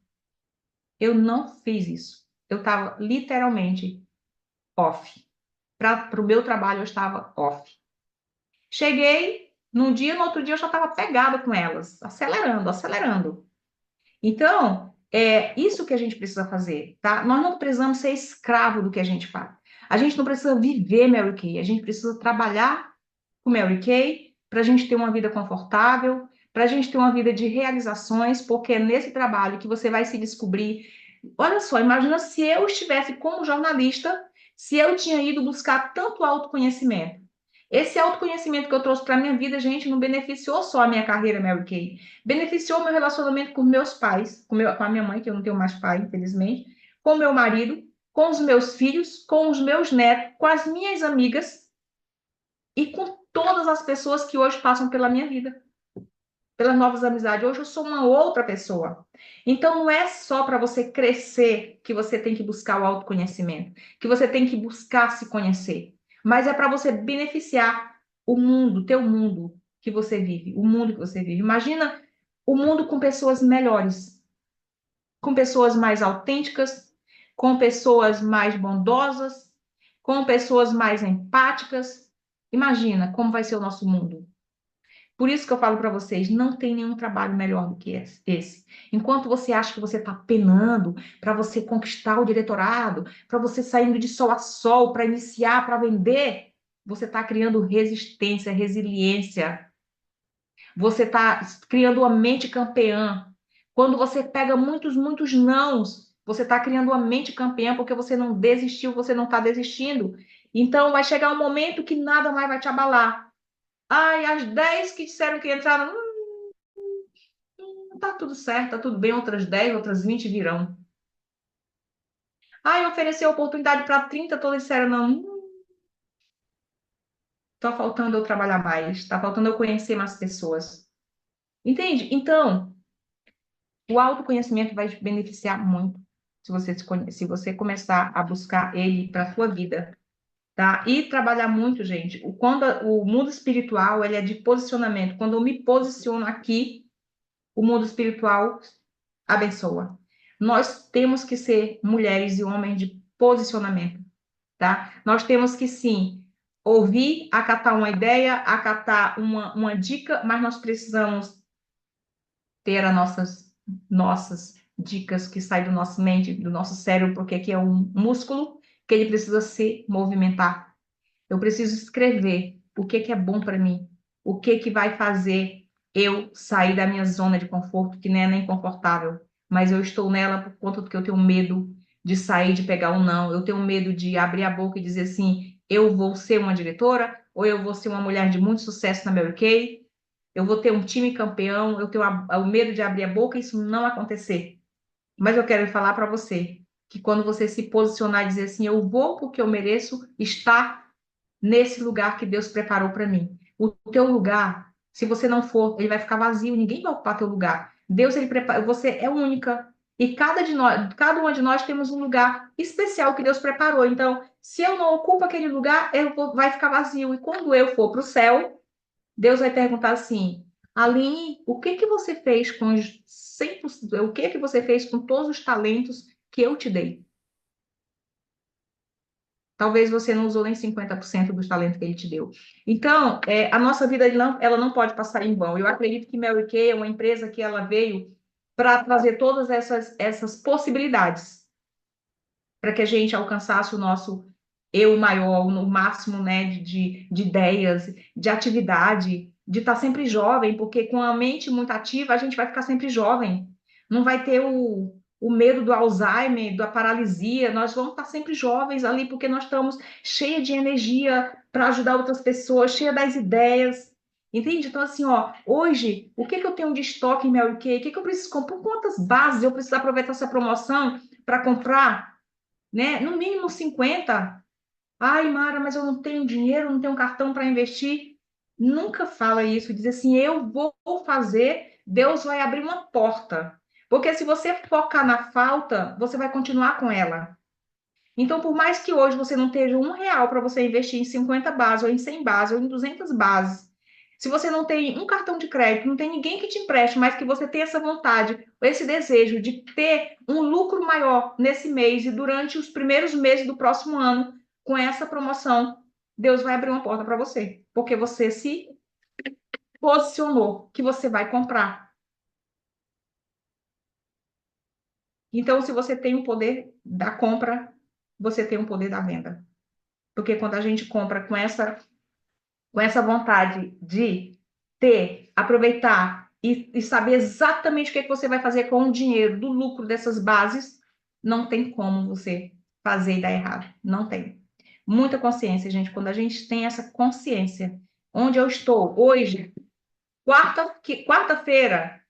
Eu não fiz isso. Eu estava literalmente off. Para o meu trabalho, eu estava off. Cheguei num dia, no outro dia eu já estava pegada com elas, acelerando, acelerando. Então, é isso que a gente precisa fazer, tá? Nós não precisamos ser escravo do que a gente faz. A gente não precisa viver Mary Kay, a gente precisa trabalhar com Mary Kay para a gente ter uma vida confortável, para a gente ter uma vida de realizações, porque é nesse trabalho que você vai se descobrir. Olha só, imagina se eu estivesse como jornalista, se eu tinha ido buscar tanto autoconhecimento. Esse autoconhecimento que eu trouxe para a minha vida, gente, não beneficiou só a minha carreira, Mary Kay. Beneficiou o meu relacionamento com meus pais, com a minha mãe, que eu não tenho mais pai, infelizmente, com o meu marido, com os meus filhos, com os meus netos, com as minhas amigas e com todas as pessoas que hoje passam pela minha vida, pelas novas amizades. Hoje eu sou uma outra pessoa. Então não é só para você crescer que você tem que buscar o autoconhecimento, que você tem que buscar se conhecer, mas é para você beneficiar o mundo, teu mundo que você vive, o mundo que você vive. Imagina o mundo com pessoas melhores, com pessoas mais autênticas, com pessoas mais bondosas, com pessoas mais empáticas. Imagina como vai ser o nosso mundo. Por isso que eu falo para vocês, não tem nenhum trabalho melhor do que esse. Enquanto você acha que você está penando para você conquistar o diretorado, para você saindo de sol a sol, para iniciar, para vender, você está criando resistência, resiliência. Você está criando uma mente campeã. Quando você pega muitos, muitos nãos, você está criando uma mente campeã porque você não desistiu, você não está desistindo. Então vai chegar um momento que nada mais vai te abalar. Ai, as 10 que disseram que entraram, tá tudo certo, tá tudo bem, outras 10, outras 20 virão. Ai, ofereceu oportunidade para 30, todos disseram não. Está faltando eu trabalhar mais, está faltando eu conhecer mais pessoas. Entende? Então, o autoconhecimento vai te beneficiar muito se você começar a buscar ele para a sua vida, tá? E trabalhar muito, gente. O mundo espiritual, ele é de posicionamento. Quando eu me posiciono aqui, o mundo espiritual abençoa. Nós temos que ser mulheres e homens de posicionamento, tá? Nós temos que, sim, ouvir, acatar uma ideia, acatar uma dica, mas nós precisamos ter as nossas dicas que saem do nosso mente, do nosso cérebro, porque aqui é um músculo que ele precisa se movimentar. Eu preciso escrever o que é bom para mim, o que vai fazer eu sair da minha zona de conforto, que não é nem confortável, mas eu estou nela por conta do que eu tenho medo de sair, de pegar um não, eu tenho medo de abrir a boca e dizer assim, eu vou ser uma diretora, ou eu vou ser uma mulher de muito sucesso na Mary Kay, eu vou ter um time campeão, eu tenho o medo de abrir a boca e isso não acontecer. Mas eu quero falar para você que quando você se posicionar e dizer assim, eu vou porque eu mereço estar nesse lugar que Deus preparou para mim. O teu lugar, se você não for, ele vai ficar vazio, ninguém vai ocupar teu lugar. Deus, ele prepara, você é única. E cada uma de nós temos um lugar especial que Deus preparou. Então, se eu não ocupo aquele lugar, vai ficar vazio. E quando eu for para o céu, Deus vai perguntar assim: Aline, o que que você fez com os 100%, o que que você fez com todos os talentos que eu te dei? Talvez você não usou nem 50% dos talentos que ele te deu. Então, a nossa vida ela não pode passar em vão. Eu acredito que Mary Kay é uma empresa que ela veio para trazer todas essas possibilidades, para que a gente alcançasse o nosso eu maior, no máximo, né, de ideias, de atividade, de estar sempre jovem, porque com a mente muito ativa, a gente vai ficar sempre jovem. Não vai ter o medo do Alzheimer, da paralisia, nós vamos estar sempre jovens ali, porque nós estamos cheios de energia para ajudar outras pessoas, cheia das ideias. Entende? Então, assim, ó, hoje, o que que eu tenho de estoque em Mary Kay? O que que eu preciso comprar? Quantas bases eu preciso aproveitar essa promoção para comprar? Né? No mínimo 50. Ai, Mara, mas eu não tenho dinheiro, não tenho cartão para investir. Nunca fala isso, diz assim, eu vou fazer, Deus vai abrir uma porta. Porque se você focar na falta, você vai continuar com ela. Então, por mais que hoje você não tenha R$ 1 para você investir em 50 bases, ou em 100 bases, ou em 200 bases, se você não tem um cartão de crédito, não tem ninguém que te empreste, mas que você tem essa vontade, esse desejo de ter um lucro maior nesse mês e durante os primeiros meses do próximo ano, com essa promoção, Deus vai abrir uma porta para você, porque você se posicionou que você vai comprar. Então, se você tem o poder da compra, você tem o poder da venda. Porque quando a gente compra com essa vontade de ter, aproveitar e saber exatamente o que, é que você vai fazer com o dinheiro do lucro dessas bases, não tem como você fazer e dar errado. Não tem. Muita consciência, gente. Quando a gente tem essa consciência, onde eu estou hoje, quarta-feira,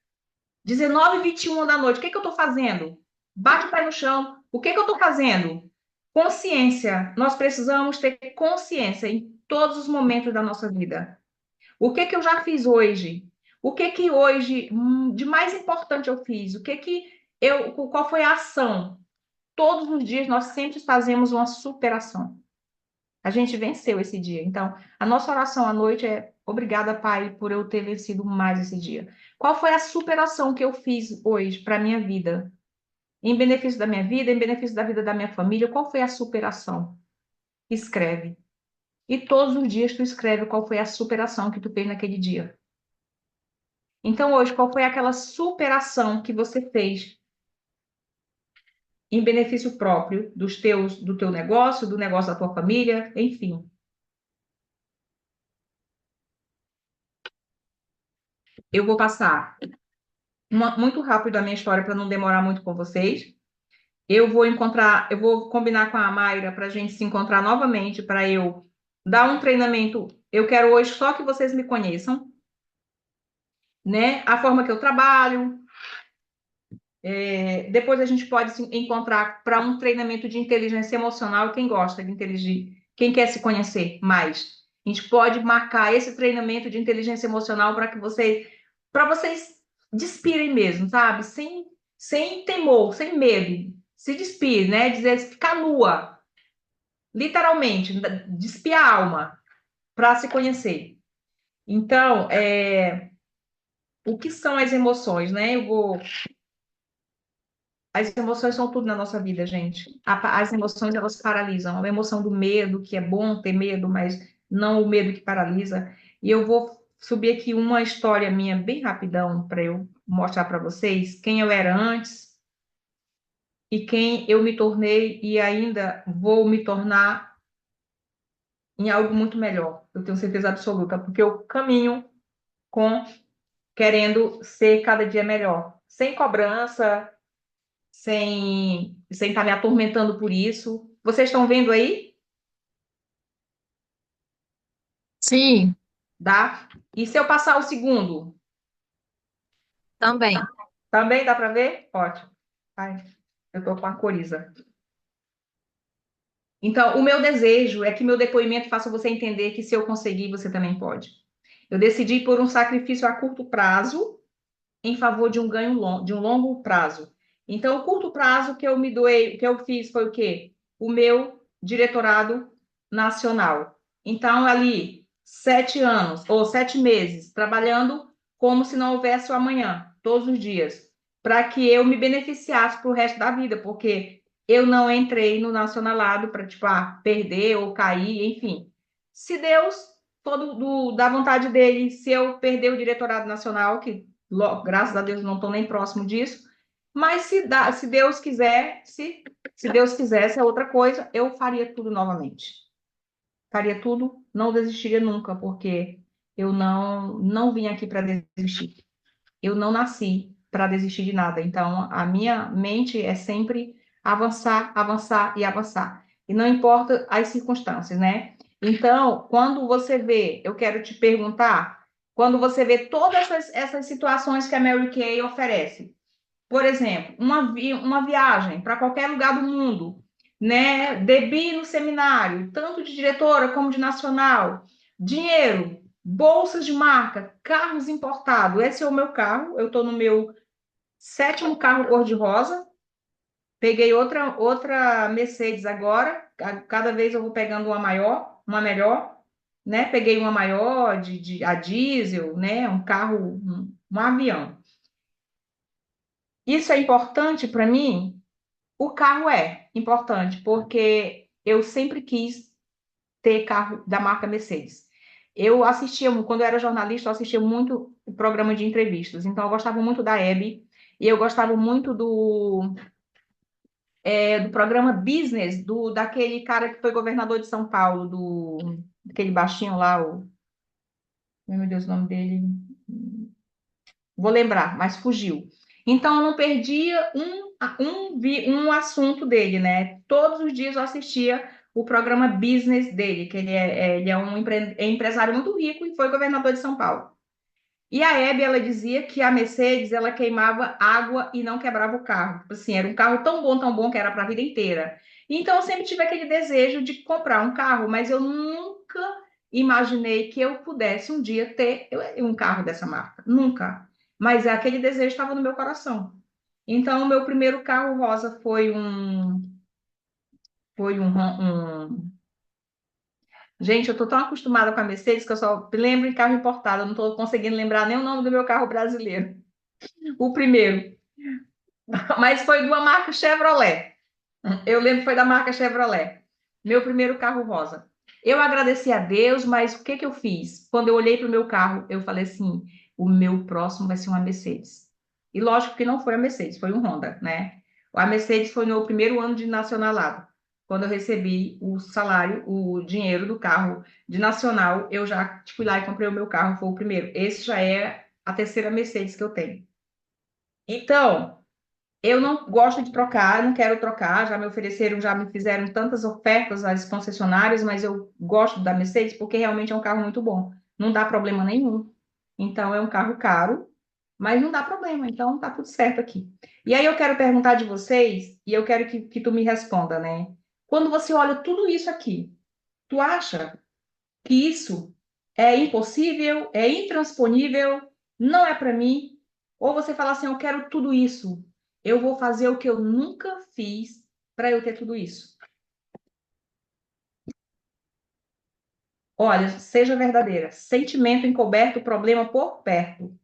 19h21 da noite, o que, é que eu estou fazendo? Bate o pé no chão. O que, é que eu estou fazendo? Consciência. Nós precisamos ter consciência em todos os momentos da nossa vida. O que que eu já fiz hoje? O que que hoje de mais importante eu fiz? Qual foi a ação? Todos os dias nós sempre fazemos uma superação. A gente venceu esse dia. Então, a nossa oração à noite é: obrigada, Pai, por eu ter vencido mais esse dia. Qual foi a superação que eu fiz hoje para a minha vida? Em benefício da minha vida, em benefício da vida da minha família, qual foi a superação? Escreve. E todos os dias tu escreve qual foi a superação que tu fez naquele dia. Então, hoje, qual foi aquela superação que você fez em benefício próprio do teu negócio, do negócio da tua família, enfim. Eu vou passar muito rápido a minha história para não demorar muito com vocês. Eu vou combinar com a Mayra para a gente se encontrar novamente, para eu dar um treinamento. Eu quero hoje só que vocês me conheçam, né? A forma que eu trabalho. Depois a gente pode se encontrar para um treinamento de inteligência emocional. Quem gosta de inteligir, quem quer se conhecer mais. A gente pode marcar esse treinamento de inteligência emocional para vocês despirem mesmo, sabe? Sem temor, sem medo. Se despir, né? Dizer, ficar nua, literalmente, despir a alma para se conhecer. Então, o que são as emoções, né? As emoções são tudo na nossa vida, gente. As emoções, elas paralisam. A emoção do medo, que é bom ter medo, mas não o medo que paralisa. E eu vou subir aqui uma história minha bem rapidão para eu mostrar para vocês quem eu era antes e quem eu me tornei e ainda vou me tornar em algo muito melhor. Eu tenho certeza absoluta, porque eu caminho com querendo ser cada dia melhor, sem cobrança, sem estar me atormentando por isso. Vocês estão vendo aí? Sim, Dá? E se eu passar o segundo, também. também dá para ver? Ótimo. Ai, eu estou com a coriza. Então, o meu desejo é que meu depoimento faça você entender que se eu conseguir, você também pode. Eu decidi por um sacrifício a curto prazo em favor de um ganho longo, de um longo prazo. Então, o curto prazo que eu me doei, que eu fiz foi o quê? O meu diretorado nacional. Então, ali, 7 anos ou 7 meses, trabalhando como se não houvesse o amanhã, todos os dias, para que eu me beneficiasse para o resto da vida, porque eu não entrei no nacionalado para, tipo, perder ou cair, enfim. Se Deus, da vontade dele, se eu perder o diretorado nacional, que graças a Deus não estou nem próximo disso, mas se Deus quiser, se Deus quisesse é outra coisa, eu faria tudo novamente. Faria tudo, não desistiria nunca, porque eu não vim aqui para desistir. Eu não nasci para desistir de nada. Então, a minha mente é sempre avançar, avançar e avançar. E não importa as circunstâncias, né? Então, quando você vê, eu quero te perguntar, quando você vê todas essas situações que a Mary Kay oferece, por exemplo, uma viagem para qualquer lugar do mundo, né? Debir no seminário, tanto de diretora como de nacional, dinheiro, bolsas de marca, carros importados. Esse é o meu carro. Eu estou no meu sétimo carro cor-de-rosa. Peguei outra Mercedes agora. Cada vez eu vou pegando uma maior, uma melhor, né? Peguei uma maior a diesel, né? Um carro, um avião. Isso é importante para mim. O carro é importante, porque eu sempre quis ter carro da marca Mercedes. Eu assistia, quando eu era jornalista, eu assistia muito o programa de entrevistas. Então, eu gostava muito da Hebe e eu gostava muito do programa Business, daquele cara que foi governador de São Paulo, daquele baixinho lá, meu Deus, o nome dele. Vou lembrar, mas fugiu. Então, eu não perdia um assunto dele, né? Todos os dias eu assistia o programa Business dele, que ele é um empresário muito rico e foi governador de São Paulo. E a Hebe, ela dizia que a Mercedes, ela queimava água e não quebrava o carro. Tipo assim, era um carro tão bom que era para a vida inteira. Então, eu sempre tive aquele desejo de comprar um carro, mas eu nunca imaginei que eu pudesse um dia ter um carro dessa marca. Nunca. Mas aquele desejo estava no meu coração. Então, o meu primeiro carro rosa foi um. Gente, eu tô tão acostumada com a Mercedes que eu só lembro em carro importado. Eu não tô conseguindo lembrar nem o nome do meu carro brasileiro. O primeiro. Mas foi de uma marca Chevrolet. Eu lembro que foi da marca Chevrolet. Meu primeiro carro rosa. Eu agradeci a Deus, mas o que que eu fiz? Quando eu olhei para o meu carro, eu falei assim: o meu próximo vai ser uma Mercedes. E lógico que não foi a Mercedes, foi um Honda, né? A Mercedes foi no primeiro ano de nacionalado. Quando eu recebi o salário, o dinheiro do carro de nacional, eu já fui lá e comprei o meu carro, foi o primeiro. Esse já é a terceira Mercedes que eu tenho. Então, eu não gosto de trocar, não quero trocar. Já me ofereceram, já me fizeram tantas ofertas às concessionárias, mas eu gosto da Mercedes porque realmente é um carro muito bom. Não dá problema nenhum. Então, é um carro caro, mas não dá problema. Então, tá tudo certo aqui. E aí, eu quero perguntar de vocês, e eu quero que tu me responda, né? Quando você olha tudo isso aqui, tu acha que isso é impossível, é intransponível, não é para mim, ou você fala assim, eu quero tudo isso, eu vou fazer o que eu nunca fiz para eu ter tudo isso. Olha, seja verdadeira. Sentimento encoberto, problema por perto.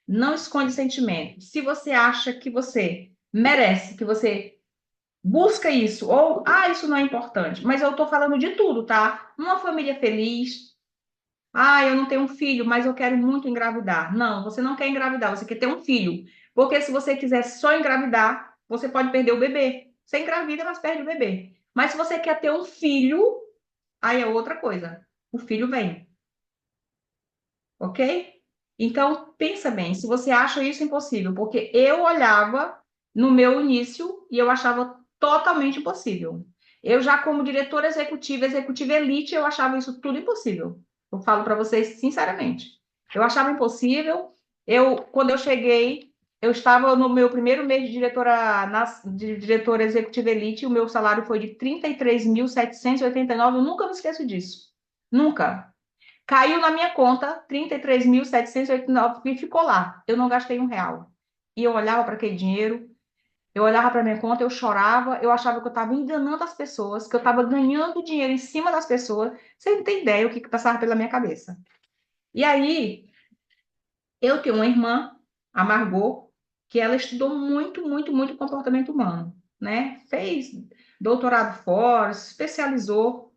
Não esconde sentimento. Se você acha que você merece, que você busca isso, ou, isso não é importante, mas eu tô falando de tudo, tá? Uma família feliz. Eu não tenho um filho, mas eu quero muito engravidar. Não, você não quer engravidar, você quer ter um filho. Porque se você quiser só engravidar, você pode perder o bebê. Você engravida, mas perde o bebê. Mas se você quer ter um filho, aí é outra coisa. O filho vem. Ok? Então, pensa bem, se você acha isso impossível, porque eu olhava no meu início e eu achava totalmente impossível. Eu já como diretora executiva, executiva elite, eu achava isso tudo impossível. Eu falo para vocês sinceramente. Eu achava impossível. Quando eu cheguei, eu estava no meu primeiro mês de diretora executiva elite, e o meu salário foi de 33.789. Eu nunca me esqueço disso. Nunca. Caiu na minha conta 33.789 e ficou lá. Eu não gastei R$ 1. E eu olhava para aquele dinheiro, eu olhava para minha conta, eu chorava, eu achava que eu estava enganando as pessoas, que eu estava ganhando dinheiro em cima das pessoas, sem não ter ideia o que passava pela minha cabeça. E aí, eu tenho uma irmã, a Margot, que ela estudou muito, muito, muito comportamento humano, né? Fez doutorado fora, se especializou.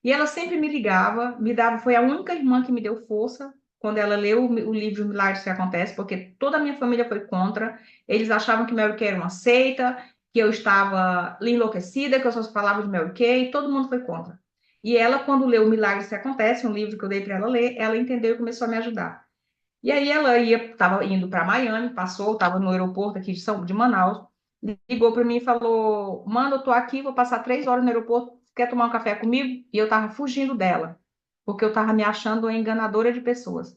E ela sempre me ligava, me dava, foi a única irmã que me deu força quando ela leu o livro Milagres que Acontece, porque toda a minha família foi contra. Eles achavam que Mary Kay era uma seita, que eu estava enlouquecida, que eu só falava de Mary Kay, todo mundo foi contra. E ela, quando leu Milagres que Acontece, um livro que eu dei para ela ler, ela entendeu e começou a me ajudar. E aí ela estava indo para Miami, passou, estava no aeroporto aqui de Manaus, ligou para mim e falou: Manda, eu tô aqui, vou passar 3 horas no aeroporto, quer tomar um café comigo? E eu estava fugindo dela, porque eu estava me achando uma enganadora de pessoas.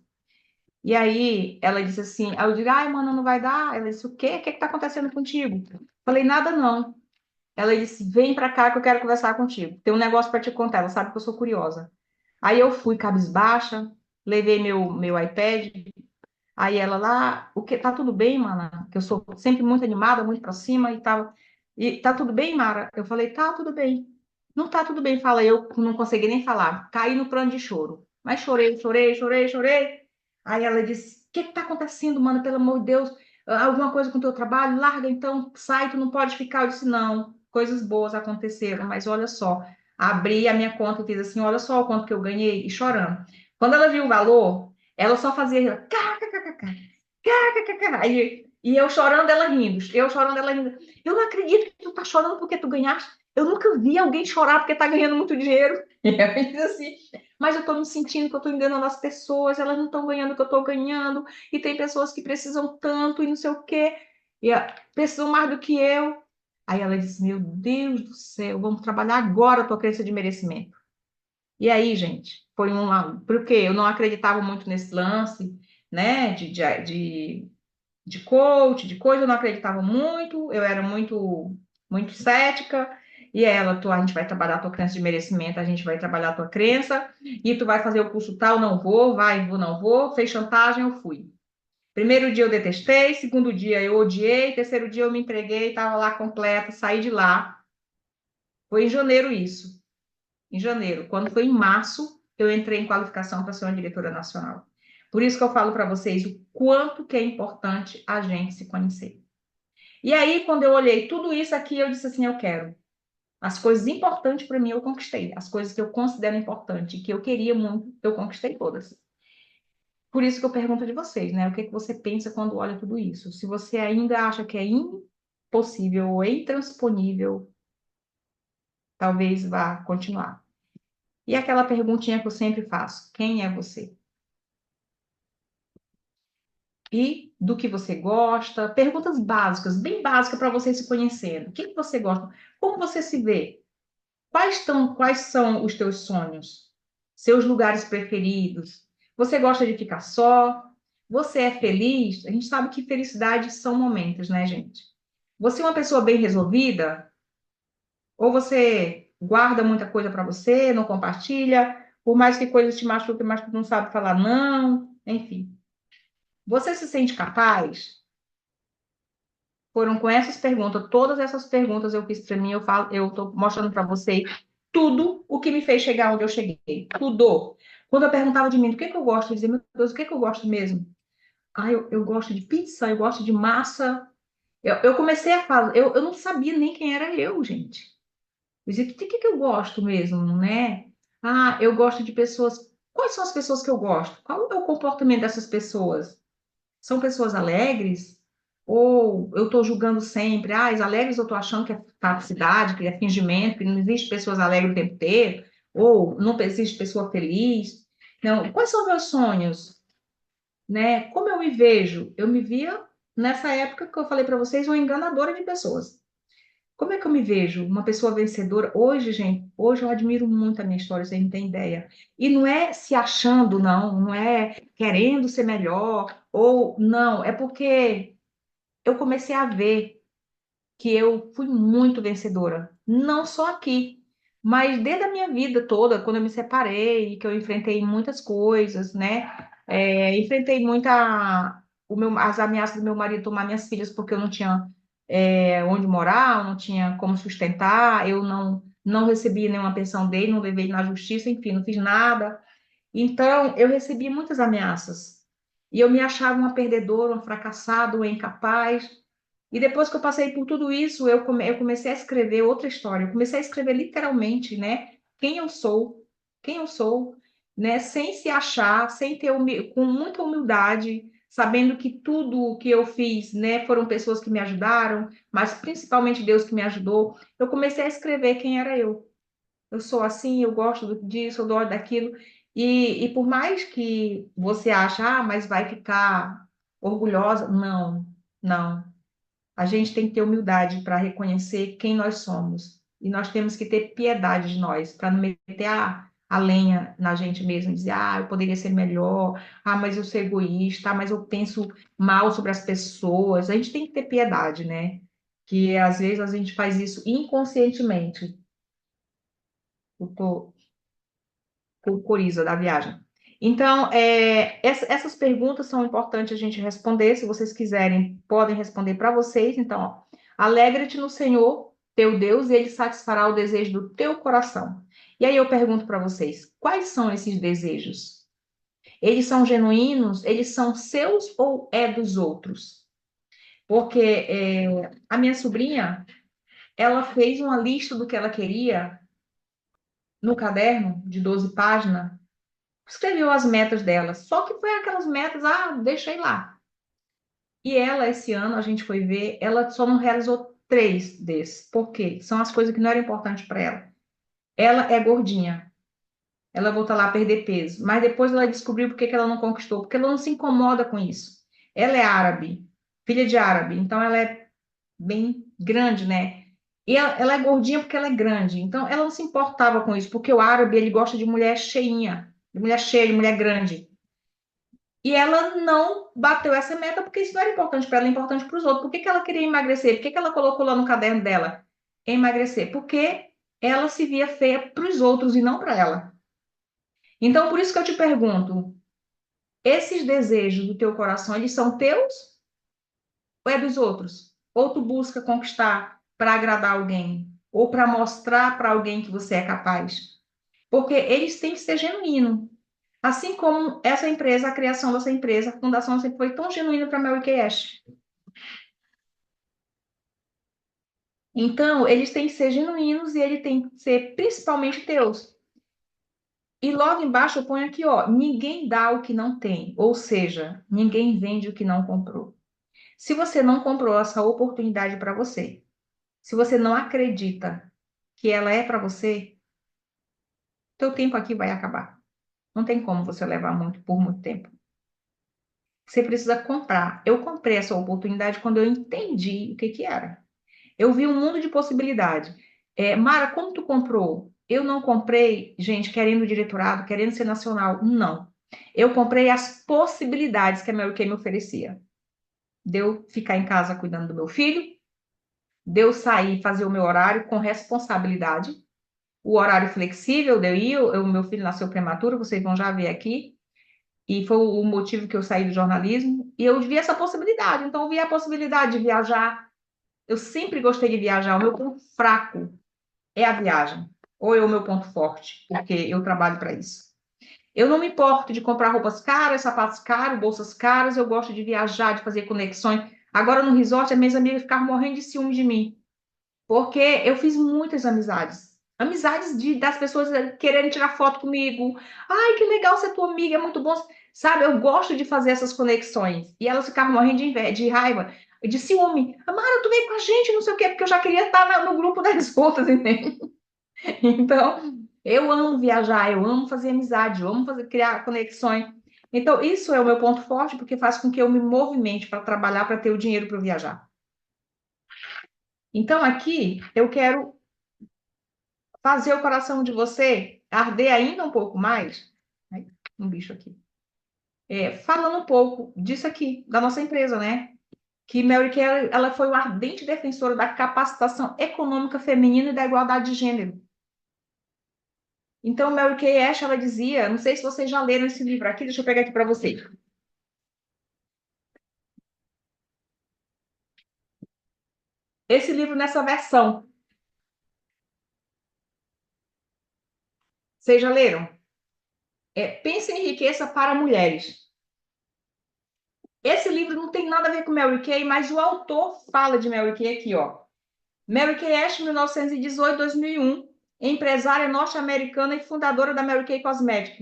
E aí ela disse assim, aí eu digo, mano, não vai dar. Ela disse, o quê? O que está acontecendo contigo? Falei, nada não. Ela disse, vem para cá que eu quero conversar contigo. Tem um negócio para te contar, ela sabe que eu sou curiosa. Aí eu fui cabisbaixa, levei meu iPad, aí ela lá, o que tá tudo bem, mana? Que eu sou sempre muito animada, muito pra cima e tal. E tá tudo bem, Mara? Eu falei, tá tudo bem. Não tá tudo bem, fala eu, não consegui nem falar. Caí no plano de choro. Mas chorei, chorei, chorei, chorei. Aí ela disse: O que que tá acontecendo, mana? Pelo amor de Deus, alguma coisa com o teu trabalho? Larga então, sai, tu não pode ficar. Eu disse: Não, coisas boas aconteceram, mas olha só. Abri a minha conta e fiz assim: Olha só o quanto que eu ganhei, e chorando. Quando ela viu o valor, ela só fazia kkkk. E eu chorando, ela rindo. Eu chorando, ela rindo. Eu não acredito que tu tá chorando porque tu ganhaste. Eu nunca vi alguém chorar porque tá ganhando muito dinheiro. E eu fiz assim, mas eu tô me sentindo que eu tô enganando as pessoas, elas não estão ganhando o que eu tô ganhando, e tem pessoas que precisam tanto e não sei o quê, e precisam mais do que eu. Aí ela disse: Meu Deus do céu, vamos trabalhar agora a tua crença de merecimento. E aí, gente, foi porque eu não acreditava muito nesse lance, né, de coach, de coisa, eu não acreditava muito, eu era muito, muito cética. E ela, a gente vai trabalhar a tua crença de merecimento, a gente vai trabalhar a tua crença, e tu vai fazer o curso tal, não vou, vai, vou, não vou, fez chantagem, eu fui. Primeiro dia eu detestei, segundo dia eu odiei, terceiro dia eu me entreguei, estava lá completa, saí de lá. Foi em janeiro isso, em janeiro. Quando foi em março, eu entrei em qualificação para ser uma diretora nacional. Por isso que eu falo para vocês o quanto que é importante a gente se conhecer. E aí, quando eu olhei tudo isso aqui, eu disse assim: eu quero. As coisas importantes para mim eu conquistei. As coisas que eu considero importantes, que eu queria muito, eu conquistei todas. Por isso que eu pergunto de vocês, né? O que que você pensa quando olha tudo isso? Se você ainda acha que é impossível ou intransponível, talvez vá continuar. E aquela perguntinha que eu sempre faço: quem é você? E do que você gosta? Perguntas básicas, bem básicas para você se conhecendo. O que que você gosta? Como você se vê? Quais são os teus sonhos? Seus lugares preferidos? Você gosta de ficar só? Você é feliz? A gente sabe que felicidade são momentos, né, gente? Você é uma pessoa bem resolvida? Ou você guarda muita coisa para você, não compartilha? Por mais que coisas te machuquem, mas tu não sabe falar não, enfim. Você se sente capaz? Foram com essas perguntas, todas essas perguntas eu fiz para mim, eu tô mostrando para você tudo o que me fez chegar onde eu cheguei. Tudo. Quando eu perguntava de mim, o que que eu gosto? Eu dizia, meu Deus, o que que eu gosto mesmo? Ah, eu gosto de pizza, eu gosto de massa. Eu comecei a falar, eu não sabia nem quem era eu, gente. Eu dizia, de que eu gosto mesmo, né? Ah, eu gosto de pessoas. Quais são as pessoas que eu gosto? Qual é o comportamento dessas pessoas? São pessoas alegres? Ou eu estou julgando sempre, ah, as alegres eu estou achando que é falsidade, que é fingimento, que não existe pessoas alegres o tempo inteiro, ou não existe pessoa feliz. Não, quais são meus sonhos, né? Como eu me vejo? Eu me via nessa época que eu falei para vocês, uma enganadora de pessoas. Como é que eu me vejo? Uma pessoa vencedora? Hoje, gente, hoje eu admiro muito a minha história, vocês não têm ideia. E não é se achando, não, não é querendo ser melhor, ou não, é porque eu comecei a ver que eu fui muito vencedora. Não só aqui, mas desde a minha vida toda, quando eu me separei, que eu enfrentei muitas coisas, né? Enfrentei as ameaças do meu marido tomar minhas filhas porque eu não tinha onde morar, eu não tinha como sustentar, eu não recebi nenhuma pensão dele, não levei na justiça, enfim, não fiz nada. Então, eu recebi muitas ameaças. E eu me achava uma perdedora, uma fracassada, uma incapaz. E depois que eu passei por tudo isso, eu comecei a escrever outra história. Eu comecei a escrever literalmente, né? Quem eu sou, quem eu sou, né? Sem se achar, sem ter com muita humildade, sabendo que tudo o que eu fiz, né, foram pessoas que me ajudaram, mas principalmente Deus que me ajudou. Eu comecei a escrever quem era eu. Eu sou assim, eu gosto disso, eu gosto daquilo. E por mais que você ache, ah, mas vai ficar orgulhosa, não, não. A gente tem que ter humildade para reconhecer quem nós somos. E nós temos que ter piedade de nós, para não meter a lenha na gente mesmo, dizer, ah, eu poderia ser melhor, ah, mas eu sou egoísta, ah, mas eu penso mal sobre as pessoas. A gente tem que ter piedade, né? Que às vezes a gente faz isso inconscientemente. Eu tô com coriza da viagem. Então, essas perguntas são importantes a gente responder. Se vocês quiserem, podem responder para vocês. Então, ó, alegra-te no Senhor, teu Deus, e ele satisfará o desejo do teu coração. E aí eu pergunto para vocês, quais são esses desejos? Eles são genuínos? Eles são seus ou é dos outros? Porque a minha sobrinha, ela fez uma lista do que ela queria no caderno de 12 páginas, escreveu as metas dela, só que foi aquelas metas, ah, deixei lá. E ela, esse ano, a gente foi ver, ela só não realizou 3 desses. Por quê? São as coisas que não eram importantes para ela. Ela é gordinha, ela volta lá a perder peso, mas depois ela descobriu por que que ela não conquistou, porque ela não se incomoda com isso. Ela é árabe, filha de árabe, então ela é bem grande, né? E ela é gordinha porque ela é grande, então ela não se importava com isso, porque o árabe, ele gosta de mulher cheinha, de mulher cheia, de mulher grande. E ela não bateu essa meta porque isso não era importante para ela, é importante para os outros. Por que que ela queria emagrecer? Por que que ela colocou lá no caderno dela emagrecer? Porque ela se via feia para os outros e não para ela. Então, por isso que eu te pergunto, esses desejos do teu coração, eles são teus ou é dos outros? Ou tu busca conquistar para agradar alguém? Ou para mostrar para alguém que você é capaz? Porque eles têm que ser genuínos. Assim como essa empresa, a criação dessa empresa, a fundação sempre foi tão genuína para a Mary Kay Ash. Então, eles têm que ser genuínos e ele tem que ser principalmente teus. E logo embaixo eu ponho aqui, ó, ninguém dá o que não tem, ou seja, ninguém vende o que não comprou. Se você não comprou essa oportunidade para você, se você não acredita que ela é para você, teu tempo aqui vai acabar. Não tem como você levar muito por muito tempo. Você precisa comprar. Eu comprei essa oportunidade quando eu entendi o que que era. Eu vi um mundo de possibilidade. Mara, como tu comprou? Eu não comprei, gente, querendo diretorado, querendo ser nacional. Não. Eu comprei as possibilidades que a Mary Kay me oferecia. De eu ficar em casa cuidando do meu filho, de eu sair e fazer o meu horário com responsabilidade, o horário flexível de eu ir, o meu filho nasceu prematuro, vocês vão já ver aqui, e foi o motivo que eu saí do jornalismo, e eu vi essa possibilidade, então eu vi a possibilidade de viajar. Eu sempre gostei de viajar, o meu ponto fraco é a viagem, ou é o meu ponto forte, porque eu trabalho para isso. Eu não me importo de comprar roupas caras, sapatos caros, bolsas caras, eu gosto de viajar, de fazer conexões. Agora no resort, as minhas amigas ficavam morrendo de ciúme de mim, porque eu fiz muitas amizades. Amizades das pessoas querendo tirar foto comigo. Ai, que legal ser tua amiga, é muito bom. Sabe, eu gosto de fazer essas conexões. E elas ficavam morrendo de raiva, de ciúme. Amara, tu veio com a gente, não sei o quê, porque eu já queria estar no grupo das outras, entende? Então, eu amo viajar, eu amo fazer amizade, eu amo criar conexões. Então, isso é o meu ponto forte, porque faz com que eu me movimente para trabalhar, para ter o dinheiro para viajar. Então, aqui, eu quero fazer o coração de você arder ainda um pouco mais. Ai, um bicho aqui. Falando um pouco disso aqui, da nossa empresa, né? Que Mary Kay, ela foi uma ardente defensora da capacitação econômica feminina e da igualdade de gênero. Então, Mary Kay Ash, ela dizia, não sei se vocês já leram esse livro aqui, deixa eu pegar aqui para vocês. Esse livro nessa versão, vocês já leram? Pense em Riqueza para Mulheres. Esse livro não tem nada a ver com Mary Kay, mas o autor fala de Mary Kay aqui, ó. Mary Kay Ash, 1918-2001, empresária norte-americana e fundadora da Mary Kay Cosmetics.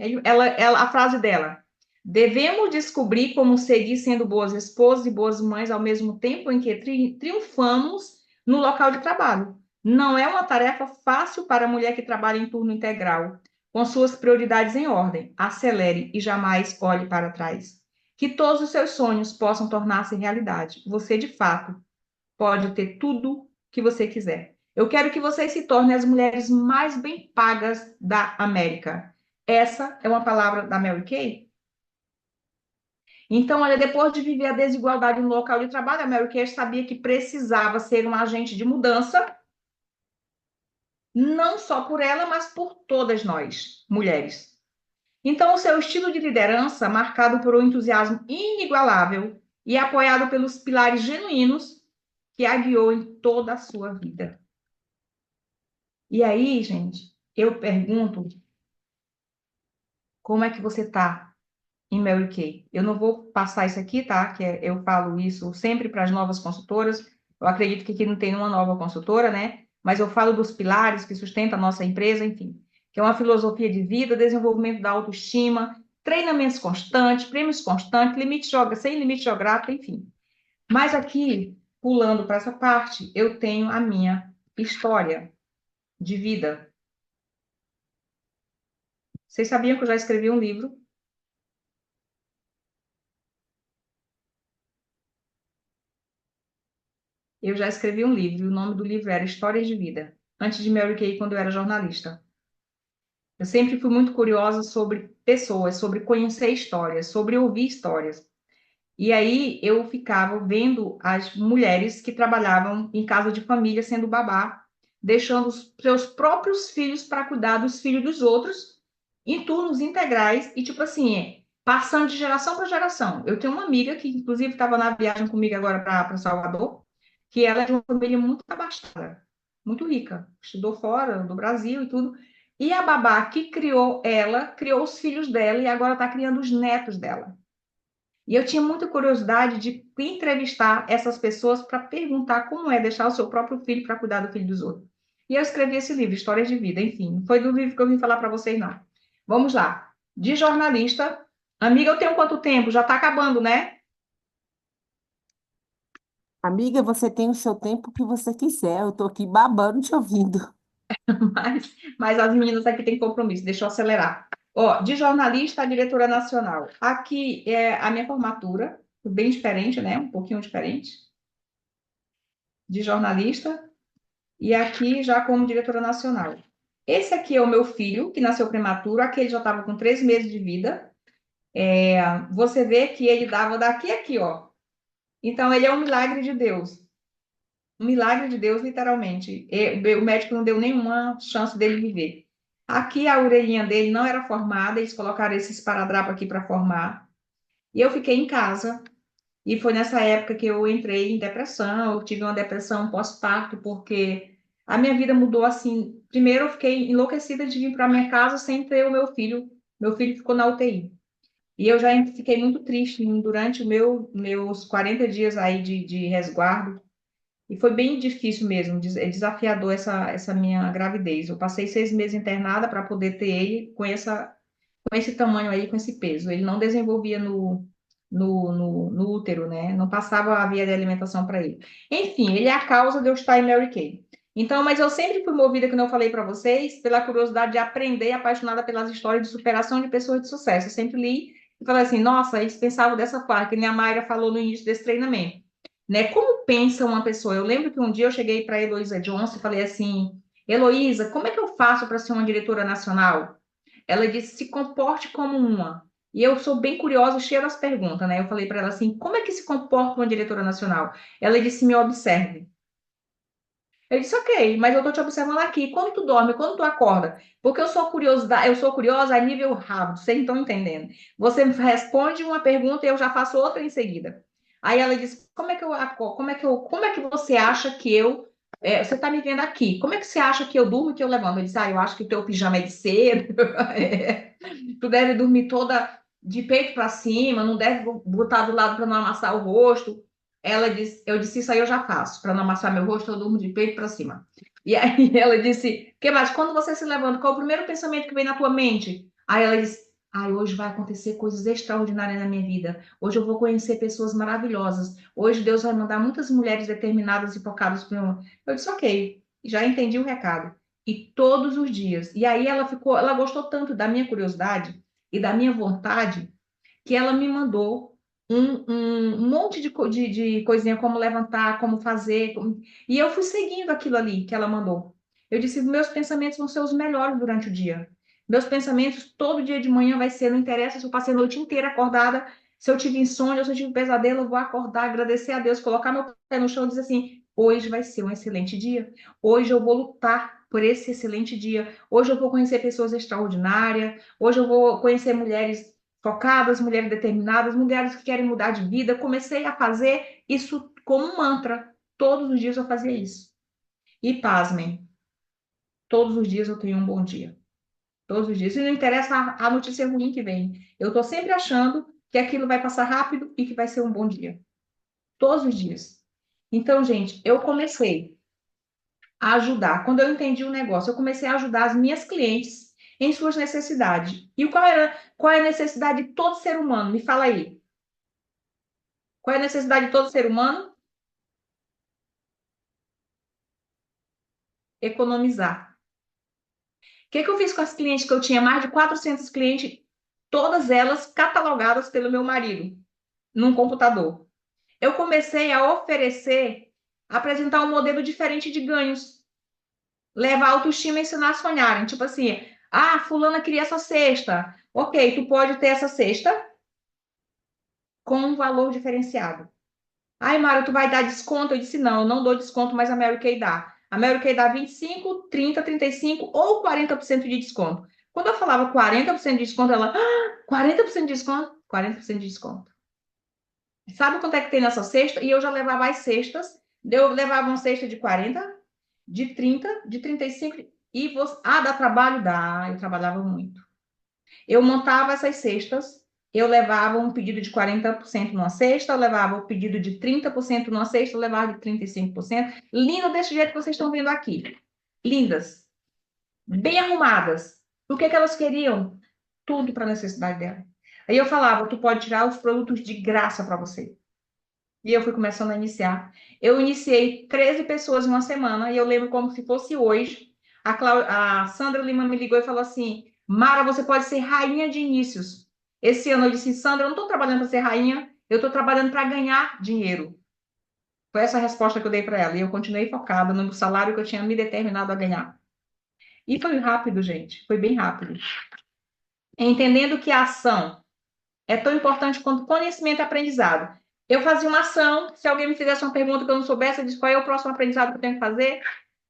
A frase dela: devemos descobrir como seguir sendo boas esposas e boas mães ao mesmo tempo em que triunfamos no local de trabalho. Não é uma tarefa fácil para a mulher que trabalha em turno integral, com suas prioridades em ordem. Acelere e jamais olhe para trás. Que todos os seus sonhos possam tornar-se realidade. Você, de fato, pode ter tudo que você quiser. Eu quero que vocês se tornem as mulheres mais bem pagas da América. Essa é uma palavra da Mary Kay. Então, olha, depois de viver a desigualdade no local de trabalho, a Mary Kay sabia que precisava ser um agente de mudança, não só por ela, mas por todas nós, mulheres. Então, o seu estilo de liderança, marcado por um entusiasmo inigualável e apoiado pelos pilares genuínos que a guiou em toda a sua vida. E aí, gente, eu pergunto, como é que você tá em Mary Kay? Eu não vou passar isso aqui, tá? Eu falo isso sempre para as novas consultoras. Eu acredito que aqui não tem uma nova consultora, né? Mas eu falo dos pilares que sustentam a nossa empresa, enfim, que é uma filosofia de vida, desenvolvimento da autoestima, treinamentos constantes, prêmios constantes, sem limite geográfico, enfim. Mas aqui, pulando para essa parte, eu tenho a minha história de vida. Vocês sabiam que eu já escrevi um livro? Eu já escrevi um livro, e o nome do livro era Histórias de Vida, antes de Mary Kay, quando eu era jornalista. Eu sempre fui muito curiosa sobre pessoas, sobre conhecer histórias, sobre ouvir histórias. E aí eu ficava vendo as mulheres que trabalhavam em casa de família sendo babá, deixando os seus próprios filhos para cuidar dos filhos dos outros, em turnos integrais, e tipo assim, passando de geração para geração. Eu tenho uma amiga que, inclusive, estava na viagem comigo agora para Salvador, que ela é de uma família muito abastada, muito rica, estudou fora do Brasil e tudo. E a babá que criou ela, criou os filhos dela e agora está criando os netos dela. E eu tinha muita curiosidade de entrevistar essas pessoas para perguntar como é deixar o seu próprio filho para cuidar do filho dos outros. E eu escrevi esse livro, Histórias de Vida, enfim, não foi do livro que eu vim falar para vocês, não. Vamos lá. De jornalista, amiga, eu tenho quanto tempo? Já está acabando, né? Amiga, você tem o seu tempo que você quiser. Eu tô aqui babando te ouvindo. Mas as meninas aqui têm compromisso, deixa eu acelerar. Ó, de jornalista a diretora nacional. Aqui é a minha formatura, bem diferente, né? Um pouquinho diferente. De jornalista. E aqui já como diretora nacional. Esse aqui é o meu filho, que nasceu prematuro, aquele já estava com 3 meses de vida. Você vê que ele dava daqui a aqui, ó. Então, ele é um milagre de Deus. Um milagre de Deus, literalmente. O médico não deu nenhuma chance dele viver. Aqui a orelhinha dele não era formada, eles colocaram esse esparadrapo aqui para formar. E eu fiquei em casa. E foi nessa época que eu entrei em depressão. Eu tive uma depressão pós-parto, porque a minha vida mudou assim. Primeiro, eu fiquei enlouquecida de vir para minha casa sem ter o meu filho. Meu filho ficou na UTI. E eu já fiquei muito triste durante meus 40 dias aí de resguardo. E foi bem difícil mesmo, é desafiador essa minha gravidez. Eu passei 6 meses internada para poder ter ele com esse tamanho aí, com esse peso. Ele não desenvolvia no útero, né? Não passava a via de alimentação para ele. Enfim, ele é a causa de eu estar em Mary Kay. Então, mas eu sempre fui movida, como eu falei para vocês, pela curiosidade de aprender, apaixonada pelas histórias de superação de pessoas de sucesso. Eu sempre li e falei assim, nossa, eles pensavam dessa forma, que nem a Mayra falou no início desse treinamento. Né? Como pensa uma pessoa? Eu lembro que um dia eu cheguei para a Heloísa Johnson e falei assim, Heloísa, como é que eu faço para ser uma diretora nacional? Ela disse: se comporte como uma. E eu sou bem curiosa, cheia das perguntas, né? Eu falei para ela assim: como é que se comporta uma diretora nacional? Ela disse: me observe. Eu disse: ok, mas eu tô te observando aqui. Quando tu dorme, quando tu acorda? Porque eu sou curiosa a nível rápido, vocês não estão entendendo. Você me responde uma pergunta e eu já faço outra em seguida. Aí ela disse: como é que eu acordo? Como é que você acha que você está me vendo aqui. Como é que você acha que eu durmo e que eu levanto? Eu disse, eu acho que o teu pijama é de seda. Tu deve dormir toda de peito para cima, não deve botar do lado para não amassar o rosto. Eu disse, isso aí eu já faço, para não amassar meu rosto, eu durmo de peito para cima. E aí ela disse, que mais? Quando você se levanta, qual é o primeiro pensamento que vem na tua mente? Aí ela disse, hoje vai acontecer coisas extraordinárias na minha vida. Hoje eu vou conhecer pessoas maravilhosas. Hoje Deus vai mandar muitas mulheres determinadas e focadas para eu disse, ok, já entendi o recado. E todos os dias. E aí ela gostou tanto da minha curiosidade e da minha vontade, que ela me mandou um monte de coisinha, como levantar, como fazer. E eu fui seguindo aquilo ali que ela mandou. Eu disse, meus pensamentos vão ser os melhores durante o dia. Meus pensamentos, todo dia de manhã vai ser, não interessa se eu passei a noite inteira acordada, se eu tive insônia, se eu tive pesadelo, eu vou acordar, agradecer a Deus, colocar meu pé no chão e dizer assim, hoje vai ser um excelente dia. Hoje eu vou lutar por esse excelente dia. Hoje eu vou conhecer pessoas extraordinárias. Hoje eu vou conhecer mulheres focadas, mulheres determinadas, mulheres que querem mudar de vida. Comecei a fazer isso como um mantra. Todos os dias eu fazia isso. E pasmem, todos os dias eu tenho um bom dia. Todos os dias. E não interessa a notícia ruim que vem. Eu estou sempre achando que aquilo vai passar rápido e que vai ser um bom dia. Todos os dias. Então, gente, eu comecei a ajudar. Quando eu entendi o negócio, eu comecei a ajudar as minhas clientes em suas necessidades. E qual é a necessidade de todo ser humano? Me fala aí. Qual é a necessidade de todo ser humano? Economizar. O que eu fiz com as clientes que eu tinha mais de 400 clientes, todas elas catalogadas pelo meu marido, num computador? Eu comecei a oferecer, apresentar um modelo diferente de ganhos, levar a autoestima e ensinar a sonharem. Tipo assim, fulana queria essa cesta. Ok, tu pode ter essa cesta com um valor diferenciado. Mara, tu vai dar desconto? Eu disse, não, eu não dou desconto, mas a Mary Kay dá. A Mary Kay dá 25, 30, 35 ou 40% de desconto. Quando eu falava 40% de desconto, ela, 40% de desconto? 40% de desconto. Sabe quanto é que tem nessa cesta? E eu já levava as cestas. Eu levava uma cesta de 40, de 30, de 35. E você... dá trabalho? Dá. Eu trabalhava muito. Eu montava essas cestas, eu levava um pedido de 40% numa cesta, eu levava o pedido de 30% numa cesta, eu levava de 35%. Linda desse jeito que vocês estão vendo aqui. Lindas. Bem arrumadas. O que elas queriam? Tudo para a necessidade dela. Aí eu falava, tu pode tirar os produtos de graça para você. E eu fui começando a iniciar. Eu iniciei 13 pessoas em uma semana, e eu lembro como se fosse hoje. A Sandra Lima me ligou e falou assim: Mara, você pode ser rainha de inícios. Esse ano eu disse: Sandra, eu não estou trabalhando para ser rainha, eu estou trabalhando para ganhar dinheiro. Foi essa a resposta que eu dei para ela. E eu continuei focada no salário que eu tinha me determinado a ganhar. E foi rápido, gente. Foi bem rápido. Entendendo que a ação é tão importante quanto conhecimento e aprendizado. Eu fazia uma ação, se alguém me fizesse uma pergunta que eu não soubesse, eu disse qual é o próximo aprendizado que eu tenho que fazer?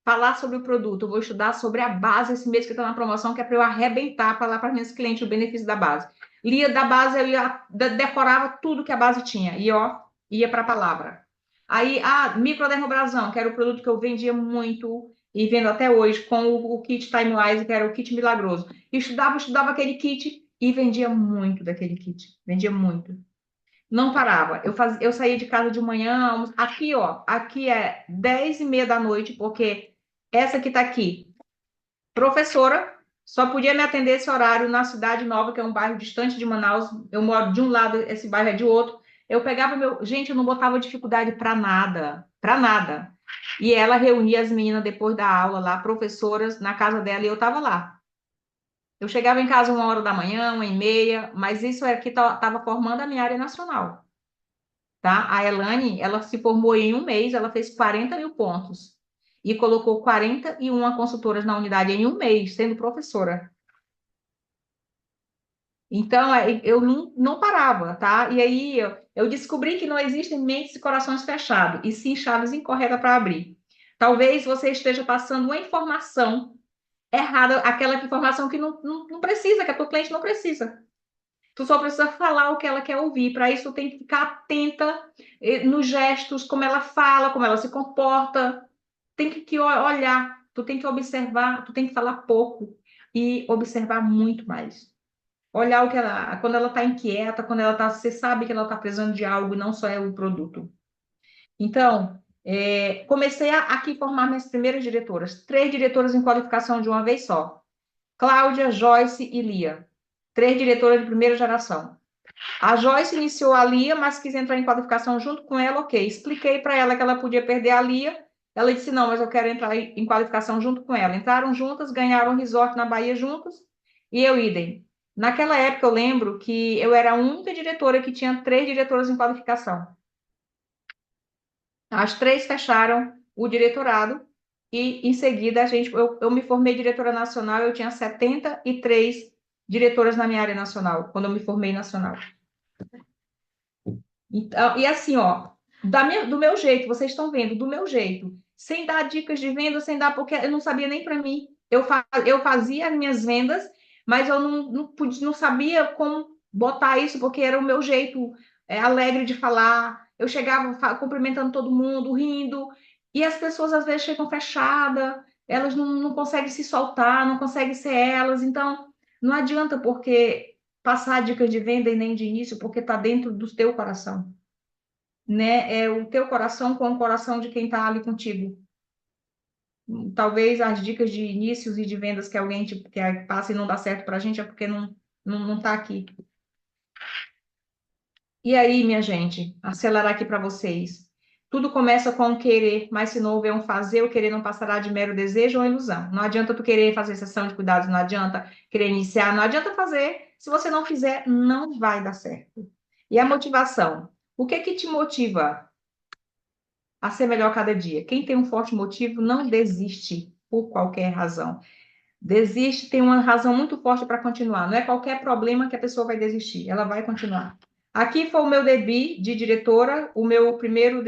Falar sobre o produto. Eu vou estudar sobre a base esse mês que está na promoção, que é para eu arrebentar, falar para meus clientes o benefício da base. Lia da base, eu ia, decorava tudo que a base tinha. E ó, ia para a palavra. Aí, microdermobrasão, que era o produto que eu vendia muito e vendo até hoje, com o kit Timewise, que era o kit milagroso. Estudava aquele kit e vendia muito daquele kit. Vendia muito. Não parava. Eu saía de casa de manhã, aqui, ó, aqui é 10h30 da noite, porque essa que tá aqui, professora, só podia me atender esse horário na Cidade Nova, que é um bairro distante de Manaus. Eu moro de um lado, esse bairro é de outro. Eu pegava meu. Gente, eu não botava dificuldade para nada, para nada. E ela reunia as meninas depois da aula lá, professoras, na casa dela, e eu tava lá. Eu chegava em casa 1h da manhã, 1h30, mas isso aqui estava formando a minha área nacional. Tá? A Elane, ela se formou em um mês, ela fez 40 mil pontos e colocou 41 consultoras na unidade em um mês, sendo professora. Então, eu não parava, tá? E aí eu descobri que não existem mentes e corações fechados, e sim chaves incorretas para abrir. Talvez você esteja passando uma informação errada, aquela informação que não precisa, que a tua cliente não precisa. Tu só precisa falar o que ela quer ouvir. Para isso, tu tem que ficar atenta nos gestos, como ela fala, como ela se comporta. Tem que olhar, tu tem que observar, tu tem que falar pouco e observar muito mais. Olhar o que ela, quando ela está inquieta, quando ela tá, você sabe que ela está precisando de algo, não só é o produto. Então, comecei a aqui formar minhas primeiras diretoras, 3 diretoras em qualificação de uma vez só. Cláudia, Joyce e Lia. 3 diretoras de primeira geração. A Joyce iniciou a Lia, mas quis entrar em qualificação junto com ela, ok. Expliquei para ela que ela podia perder a Lia. Ela disse, não, mas eu quero entrar em qualificação junto com ela. Entraram juntas, ganharam um resort na Bahia juntas, e eu idem. Naquela época, eu lembro que eu era a única diretora que tinha 3 diretoras em qualificação. As 3 fecharam o diretorado, e em seguida eu me formei diretora nacional, eu tinha 73 diretoras na minha área nacional, quando eu me formei nacional. Então, e assim, ó, do meu jeito, vocês estão vendo, do meu jeito, sem dar dicas de venda, sem dar, porque eu não sabia nem para mim. Eu fazia as minhas vendas, mas eu não sabia como botar isso, porque era o meu jeito alegre de falar. Eu chegava cumprimentando todo mundo, rindo, e as pessoas às vezes chegam fechadas, elas não conseguem se soltar, não conseguem ser elas. Então, não adianta porque passar dicas de venda e nem de início, porque está dentro do teu coração, né? É o teu coração com o coração de quem está ali contigo. Talvez as dicas de inícios e de vendas que alguém que passa e não dá certo para a gente é porque não está aqui. E aí, minha gente, acelerar aqui para vocês. Tudo começa com o querer, mas se não houver um fazer, o querer não passará de mero desejo ou ilusão. Não adianta tu querer fazer sessão de cuidados, não adianta querer iniciar, não adianta fazer. Se você não fizer, não vai dar certo. E a motivação? O que que te motiva a ser melhor cada dia? Quem tem um forte motivo não desiste por qualquer razão. Desiste, tem uma razão muito forte para continuar. Não é qualquer problema que a pessoa vai desistir, ela vai continuar. Aqui foi o meu debut de diretora, o meu primeiro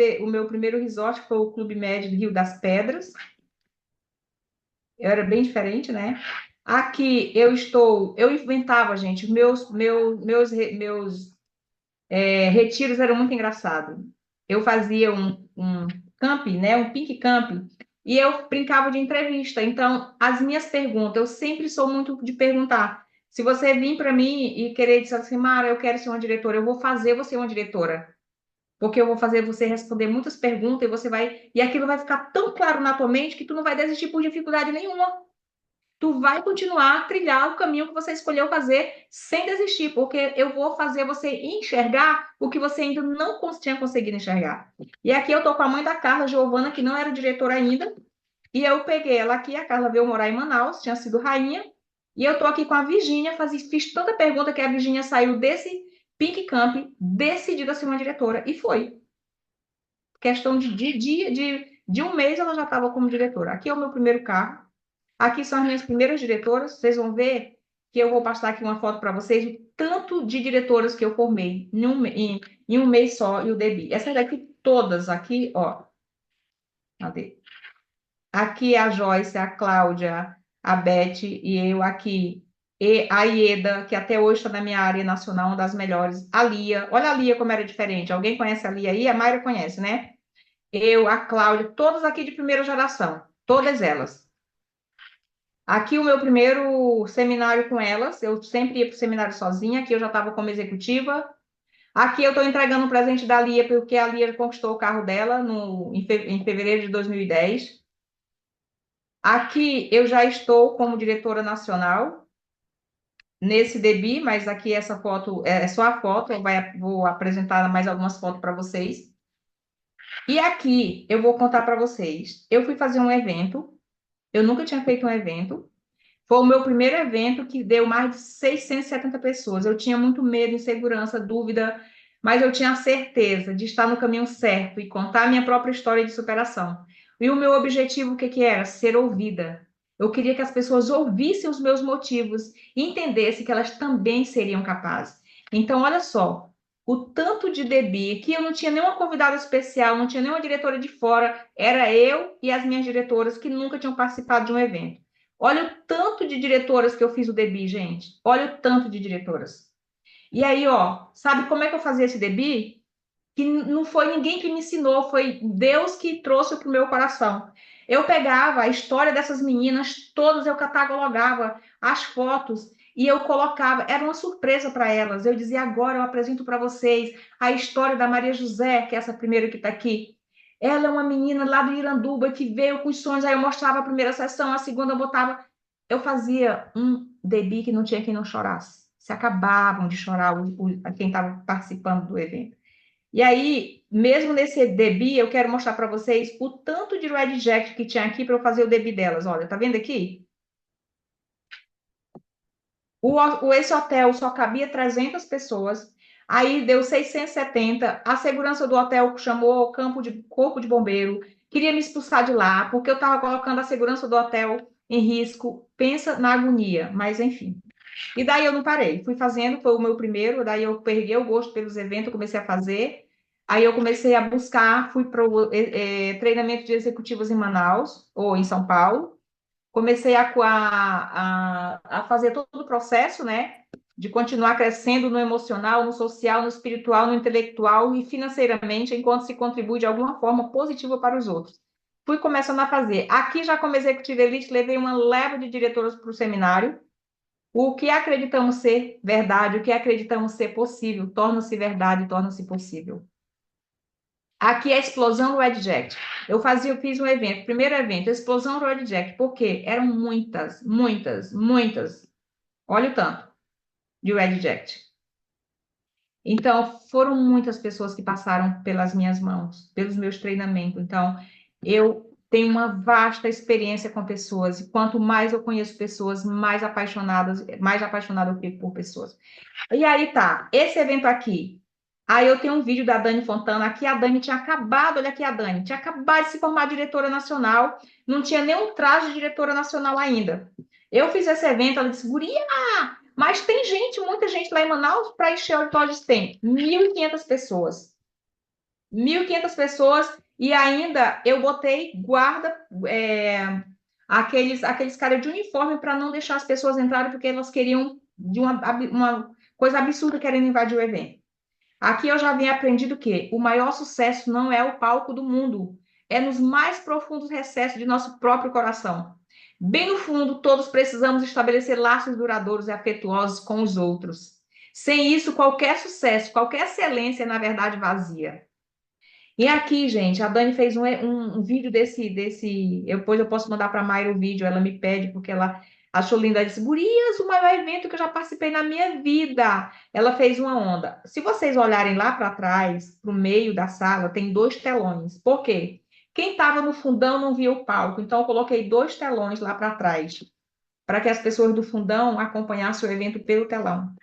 resort foi o Clube Med do Rio das Pedras. Eu era bem diferente, né? Aqui eu inventava, gente, meus retiros eram muito engraçados. Eu fazia um camp, né, um pink camp, e eu brincava de entrevista. Então, as minhas perguntas, eu sempre sou muito de perguntar. Se você vir para mim e querer dizer assim, Mara, eu quero ser uma diretora, eu vou fazer você uma diretora. Porque eu vou fazer você responder muitas perguntas e você vai. E aquilo vai ficar tão claro na tua mente que tu não vai desistir por dificuldade nenhuma. Tu vai continuar a trilhar o caminho que você escolheu fazer sem desistir, porque eu vou fazer você enxergar o que você ainda não tinha conseguido enxergar. E aqui eu tô com a mãe da Carla, Giovana, que não era diretora ainda, e eu peguei ela aqui, a Carla veio morar em Manaus, tinha sido rainha, e eu tô aqui com a Virgínia, fiz tanta pergunta que a Virgínia saiu desse Pink Camp, decidida a ser uma diretora, e foi. Questão de um mês ela já estava como diretora. Aqui é o meu primeiro carro. Aqui são as minhas primeiras diretoras. Vocês vão ver que eu vou passar aqui uma foto para vocês. tanto de diretoras que eu formei em um mês só, e o DEBI. Essas daqui, todas aqui, ó. Cadê? Aqui é a Joyce, a Cláudia, a Beth e eu aqui. E a Ieda, que até hoje está na minha área nacional, uma das melhores. A Lia, olha a Lia como era diferente. Alguém conhece a Lia aí? A Mayra conhece, né? Eu, a Cláudia, todas aqui de primeira geração, todas elas. Aqui o meu primeiro seminário com elas, eu sempre ia para o seminário sozinha, aqui eu já estava como executiva. Aqui eu estou entregando um presente da Lia, porque a Lia conquistou o carro dela em fevereiro de 2010. Aqui eu já estou como diretora nacional nesse DEBI, mas aqui essa foto é só a foto, vou apresentar mais algumas fotos para vocês. E aqui eu vou contar para vocês. Eu fui fazer um evento, eu nunca tinha feito um evento. Foi o meu primeiro evento que deu mais de 670 pessoas. Eu tinha muito medo, insegurança, dúvida, mas eu tinha a certeza de estar no caminho certo e contar a minha própria história de superação. E o meu objetivo, o que que era? Ser ouvida. Eu queria que as pessoas ouvissem os meus motivos e entendessem que elas também seriam capazes. Então, olha só, o tanto de DB, que eu não tinha nenhuma convidada especial, não tinha nenhuma diretora de fora, era eu e as minhas diretoras que nunca tinham participado de um evento. Olha o tanto de diretoras que eu fiz o DEBI, gente. Olha o tanto de diretoras. E aí, ó, sabe como é que eu fazia esse DEBI? Que não foi ninguém que me ensinou, foi Deus que trouxe para o meu coração. Eu pegava a história dessas meninas, todas eu catalogava as fotos e eu colocava, era uma surpresa para elas. Eu dizia, agora eu apresento para vocês a história da Maria José, que é essa primeira que está aqui. Ela é uma menina lá do Iranduba que veio com os sonhos, aí eu mostrava a primeira sessão, a segunda eu botava. Eu fazia um DEBI que não tinha quem não chorasse. Se acabavam de chorar quem estava participando do evento. E aí, mesmo nesse DEBI, eu quero mostrar para vocês o tanto de Red Jacket que tinha aqui para eu fazer o DEBI delas. Olha, tá vendo aqui? Esse hotel só cabia 300 pessoas, aí deu 670. A segurança do hotel chamou o corpo de bombeiro, queria me expulsar de lá, porque eu estava colocando a segurança do hotel em risco. Pensa na agonia, mas enfim. E daí eu não parei, fui fazendo, foi o meu primeiro, daí eu perdi o gosto pelos eventos, comecei a fazer. Aí eu comecei a buscar, fui para o treinamento de executivos em Manaus, ou em São Paulo. Comecei a fazer todo o processo, né? De continuar crescendo no emocional, no social, no espiritual, no intelectual e financeiramente, enquanto se contribui de alguma forma positiva para os outros. Fui começando a fazer. Aqui, já como executiva elite, levei uma leva de diretoras para o seminário. O que acreditamos ser verdade, o que acreditamos ser possível, torna-se verdade, torna-se possível. Aqui é a explosão do Red Jacket. Eu fiz um evento, primeiro evento, explosão do Red Jacket. Por quê? Eram muitas, muitas, muitas. Olha o tanto de Red Jacket. Então, foram muitas pessoas que passaram pelas minhas mãos, pelos meus treinamentos. Então, eu tenho uma vasta experiência com pessoas. E quanto mais eu conheço pessoas, mais apaixonada eu fico por pessoas. E aí tá, esse evento aqui. Aí eu tenho um vídeo da Dani Fontana. Aqui a Dani tinha acabado, olha aqui a Dani, tinha acabado de se formar diretora nacional, não tinha nenhum traje de diretora nacional ainda. Eu fiz esse evento, ela disse, guria, mas tem gente, muita gente lá em Manaus para encher o auditório tem 1.500 pessoas. 1.500 pessoas e ainda eu botei guarda, aqueles caras de uniforme para não deixar as pessoas entrarem porque elas queriam de uma coisa absurda querendo invadir o evento. Aqui eu já venho aprendido que o maior sucesso não é o palco do mundo, é nos mais profundos recessos de nosso próprio coração. Bem no fundo, todos precisamos estabelecer laços duradouros e afetuosos com os outros. Sem isso, qualquer sucesso, qualquer excelência é, na verdade, vazia. E aqui, gente, a Dani fez um vídeo depois eu posso mandar para a Mayra o vídeo, ela me pede, porque ela achou linda. Ela disse, Gurias, o maior evento que eu já participei na minha vida. Ela fez uma onda. Se vocês olharem lá para trás, para o meio da sala, tem 2 telões. Por quê? Quem estava no fundão não via o palco, então eu coloquei 2 telões lá para trás, para que as pessoas do fundão acompanhassem o evento pelo telão.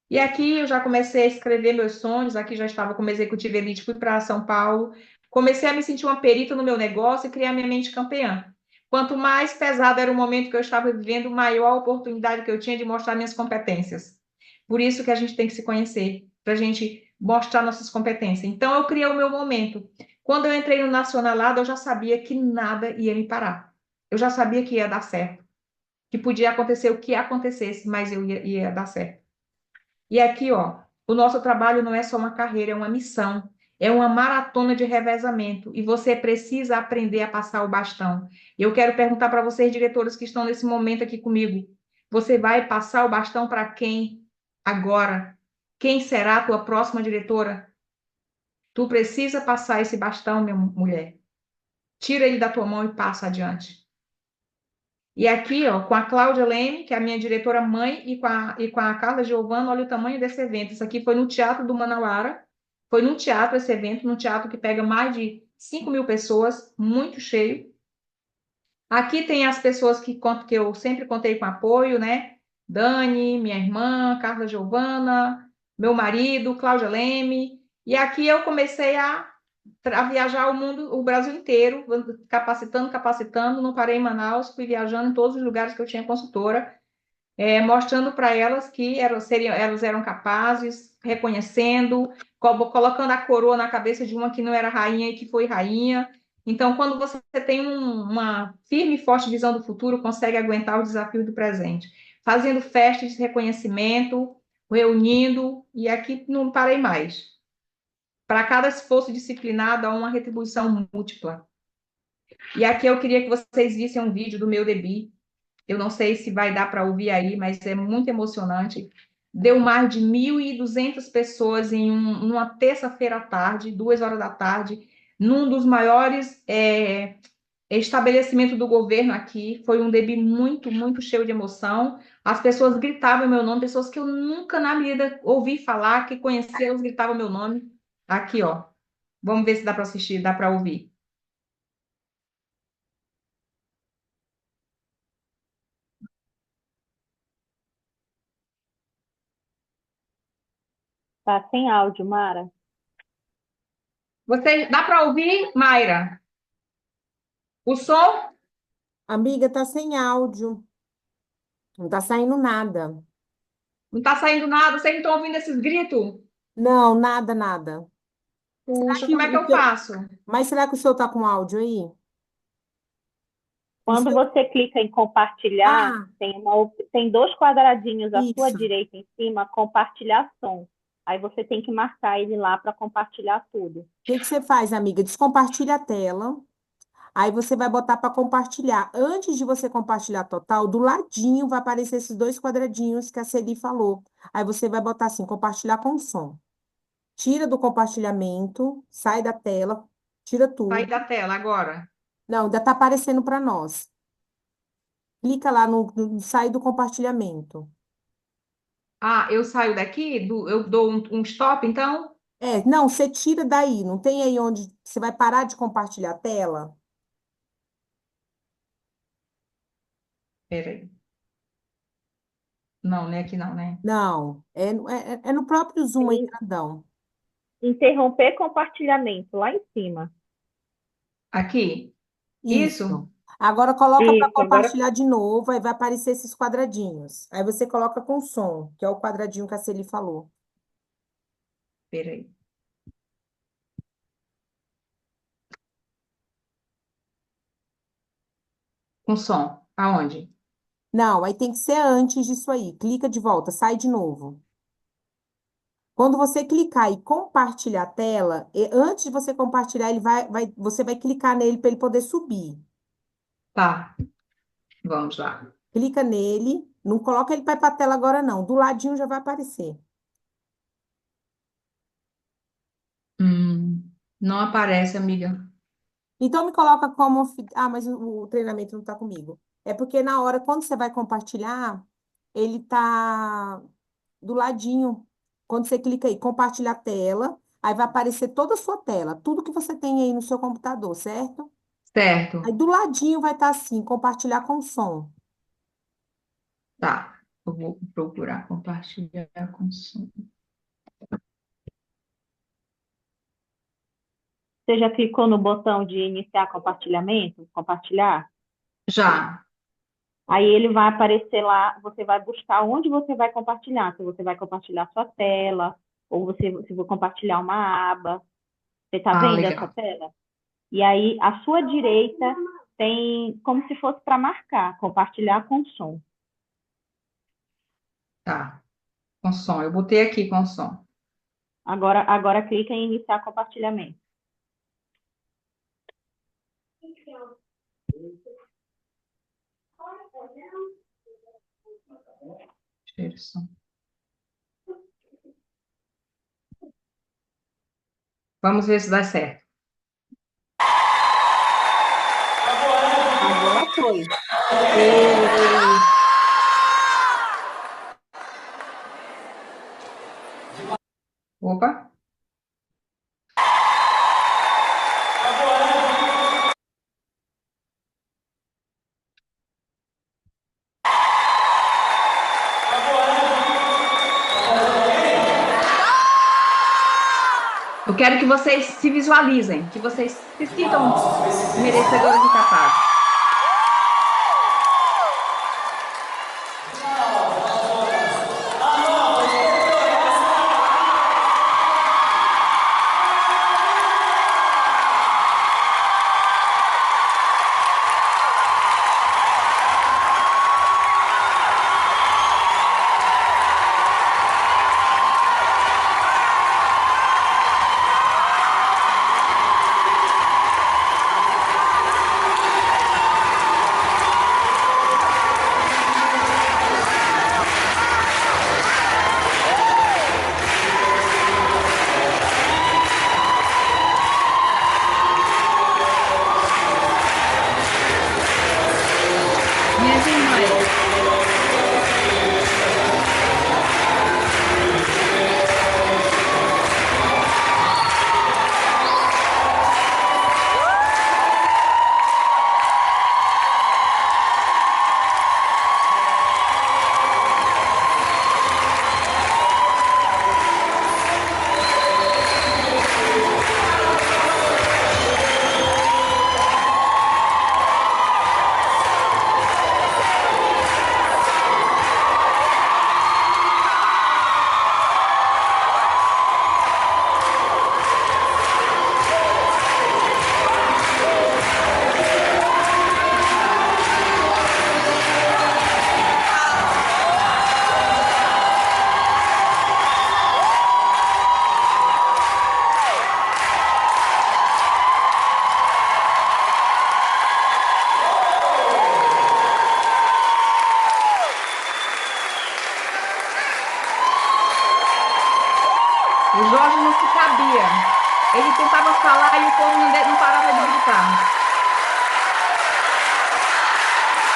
E aqui eu já comecei a escrever meus sonhos, aqui já estava como executiva elite, fui para São Paulo, comecei a me sentir uma perita no meu negócio e criar minha mente campeã. Quanto mais pesado era o momento que eu estava vivendo, maior a oportunidade que eu tinha de mostrar minhas competências. Por isso que a gente tem que se conhecer, para a gente mostrar nossas competências. Então, eu criei o meu momento. Quando eu entrei no Nacionalado, eu já sabia que nada ia me parar. Eu já sabia que ia dar certo, que podia acontecer o que acontecesse, mas ia dar certo. E aqui, ó, o nosso trabalho não é só uma carreira, é uma missão, é uma maratona de revezamento, e você precisa aprender a passar o bastão. E eu quero perguntar para vocês, diretores que estão nesse momento aqui comigo, você vai passar o bastão para quem agora? Quem será a tua próxima diretora? Tu precisa passar esse bastão, minha mulher. Tira ele da tua mão e passa adiante. E aqui, ó, com a Cláudia Leme, que é a minha diretora mãe, e com a Carla Giovanna, olha o tamanho desse evento. Isso aqui foi no Teatro do Manauara. Foi num teatro esse evento, num teatro que pega mais de 5.000 pessoas, muito cheio. Aqui tem as pessoas que eu sempre contei com apoio, né? Dani, minha irmã, Carla Giovanna, meu marido, Cláudia Leme. E aqui eu comecei a viajar o mundo, o Brasil inteiro, capacitando, capacitando. Não parei em Manaus, fui viajando em todos os lugares que eu tinha consultora, mostrando para elas que elas eram capazes, reconhecendo, colocando a coroa na cabeça de uma que não era rainha e que foi rainha. Então, quando você tem uma firme e forte visão do futuro, consegue aguentar o desafio do presente. Fazendo festas de reconhecimento, reunindo, e aqui não parei mais. Para cada esforço disciplinado, há uma retribuição múltipla. E aqui eu queria que vocês vissem um vídeo do meu debut. Eu não sei se vai dar para ouvir aí, mas é muito emocionante. Deu mais de 1.200 pessoas numa terça-feira à tarde, 2 horas da tarde, num dos maiores estabelecimentos do governo aqui. Foi um debut muito, muito cheio de emoção. As pessoas gritavam meu nome, pessoas que eu nunca na vida ouvi falar, que conhecia, elas gritavam meu nome. Aqui, ó. Vamos ver se dá para assistir, dá para ouvir. Tá sem áudio, Mara. Você dá para ouvir, Mayra? O som? Amiga, tá sem áudio. Não tá saindo nada. Não está saindo nada, vocês não estão ouvindo esses gritos? Não, nada, nada. Será Puxa, que como é que o eu seu... faço? Mas será que o seu tá com áudio aí? O Quando seu... você clica em compartilhar, Ah, tem dois quadradinhos à sua isso. O direita em cima, compartilhar som. Aí você tem que marcar ele lá para compartilhar tudo. que que você faz, amiga? Descompartilha a tela. Aí você vai botar para compartilhar. Antes de você compartilhar total, do ladinho vai aparecer esses dois quadradinhos que a Celi falou. Aí você vai botar assim, compartilhar com som. Tira do compartilhamento, sai da tela, tira Sair tudo. da tela agora. Não, ainda está aparecendo para nós. Clica lá sai do compartilhamento. Ah, eu saio daqui, eu dou um stop, então? Não, você tira daí. Não tem aí onde você vai parar de compartilhar a tela? Peraí. Não, não é aqui não, né? Não, é no próprio Zoom aí, Tem grandão. interromper compartilhamento lá em cima. Aqui? Isso? Isso. Agora coloca para Isso, agora compartilhar de novo, aí vai aparecer esses quadradinhos. Aí você coloca com som, que é o quadradinho que a Celi falou. Peraí. Com som. Aonde? Não, aí tem que ser antes disso aí. Clica de volta, sai de novo. Quando você clicar e compartilhar a tela, antes de você compartilhar, você vai clicar nele para ele poder subir. Tá, vamos lá. Clica nele, não coloca ele para a tela agora, não. Do ladinho já vai aparecer. Não aparece, amiga. Então me coloca como. Mas o treinamento não está comigo. É porque na hora, quando você vai compartilhar, ele tá do ladinho. Quando você clica aí, compartilhar a tela, aí vai aparecer toda a sua tela, tudo que você tem aí no seu computador, certo? Aí Certo. do ladinho vai estar assim, compartilhar com som. Tá. Eu vou procurar compartilhar com som. você já clicou no botão de iniciar compartilhamento? Compartilhar? Já. Aí ele vai aparecer lá, você vai buscar onde você vai compartilhar. Se você vai compartilhar sua tela, ou se for compartilhar uma aba. Você está Ah, vendo essa legal. tela? E aí, à sua direita, tem como se fosse para marcar, compartilhar com som. Tá. Com som. Eu botei aqui com som. Agora clica em iniciar compartilhamento. Tira o som. Vamos ver se dá certo. Agora foi. E... Opa. Eu quero que vocês se visualizem, que vocês se sintam merecedoras e capazes. Minhas irmãs, o Jorge não se cabia. Ele tentava falar e o povo não parava de gritar.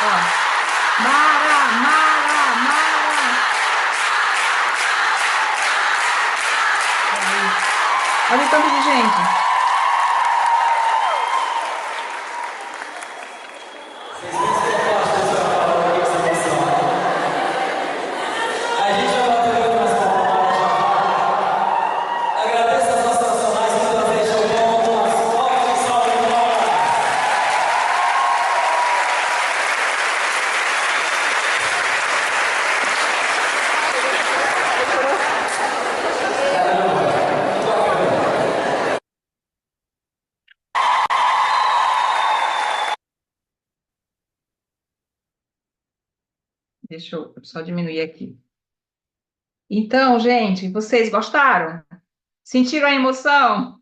Ó. Mara, Mara, Mara. Olha o tanto de gente. Deixa eu só diminuir aqui. Então, gente, vocês gostaram? Sentiram a emoção?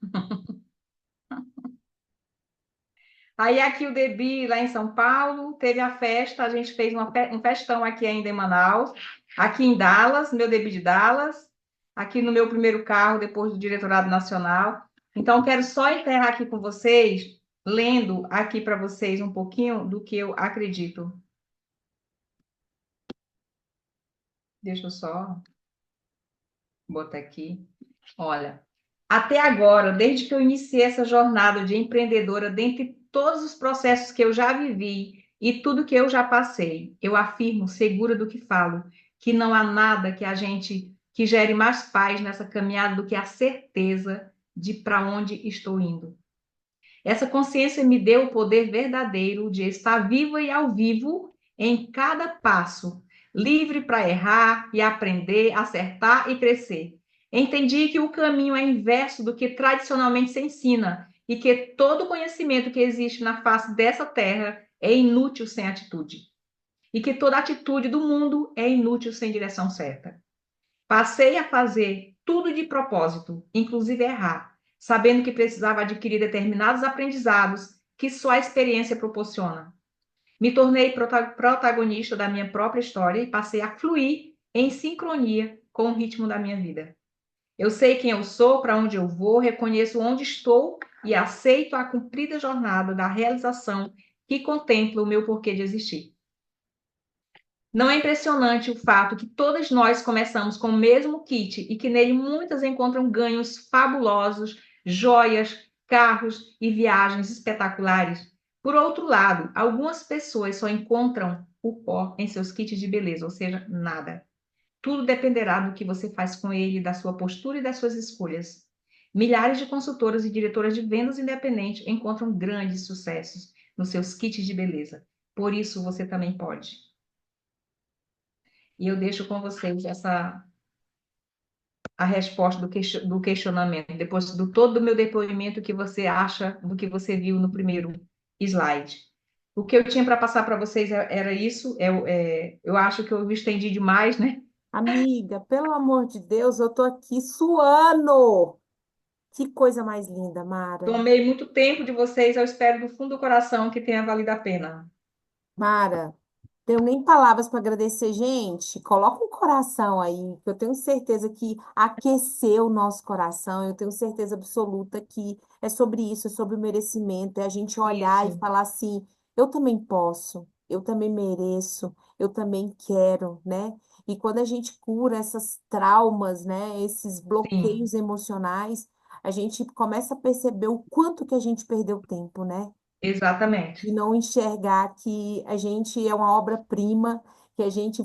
Aí aqui o Debi, lá em São Paulo, teve a festa, a gente fez um festão aqui ainda em Manaus, aqui em Dallas, meu Debi de Dallas, aqui no meu primeiro carro, depois do Diretorado Nacional. Então, quero só encerrar aqui com vocês, lendo aqui para vocês um pouquinho do que eu acredito. Deixa eu só botar aqui. Olha, até agora, desde que eu iniciei essa jornada de empreendedora, dentre todos os processos que eu já vivi e tudo que eu já passei, eu afirmo, segura do que falo, que não há nada que gere mais paz nessa caminhada do que a certeza de para onde estou indo. Essa consciência me deu o poder verdadeiro de estar viva e ao vivo em cada passo, livre para errar e aprender, acertar e crescer. Entendi que o caminho é inverso do que tradicionalmente se ensina e que todo conhecimento que existe na face dessa terra é inútil sem atitude. E que toda atitude do mundo é inútil sem direção certa. Passei a fazer tudo de propósito, inclusive errar, sabendo que precisava adquirir determinados aprendizados que só a experiência proporciona. Me tornei protagonista da minha própria história e passei a fluir em sincronia com o ritmo da minha vida. Eu sei quem eu sou, para onde eu vou, reconheço onde estou e aceito a cumprida jornada da realização que contempla o meu porquê de existir. Não é impressionante o fato que todas nós começamos com o mesmo kit e que nele muitas encontram ganhos fabulosos, joias, carros e viagens espetaculares? Por outro lado, algumas pessoas só encontram o pó em seus kits de beleza, ou seja, nada. Tudo dependerá do que você faz com ele, da sua postura e das suas escolhas. Milhares de consultoras e diretoras de vendas independentes encontram grandes sucessos nos seus kits de beleza. Por isso, você também pode. E eu deixo com vocês a resposta do questionamento, depois do todo o meu depoimento, o que você acha do que você viu no primeiro slide. O que eu tinha para passar para vocês era isso. Eu acho que eu me estendi demais, né? Amiga, pelo amor de Deus, eu tô aqui suando. Que coisa mais linda, Mara. Tomei muito tempo de vocês, eu espero do fundo do coração que tenha valido a pena. Mara, tenho nem palavras para agradecer, gente. Coloca um coração aí, que eu tenho certeza que aqueceu o nosso coração. Eu tenho certeza absoluta que é sobre isso, é sobre o merecimento, é a gente olhar e Isso, falar assim: eu também posso, eu também mereço, eu também quero, né? E quando a gente cura essas traumas, né, esses sim, bloqueios emocionais, a gente começa a perceber o quanto que a gente perdeu tempo, né? exatamente. E não enxergar que a gente é uma obra-prima, que a gente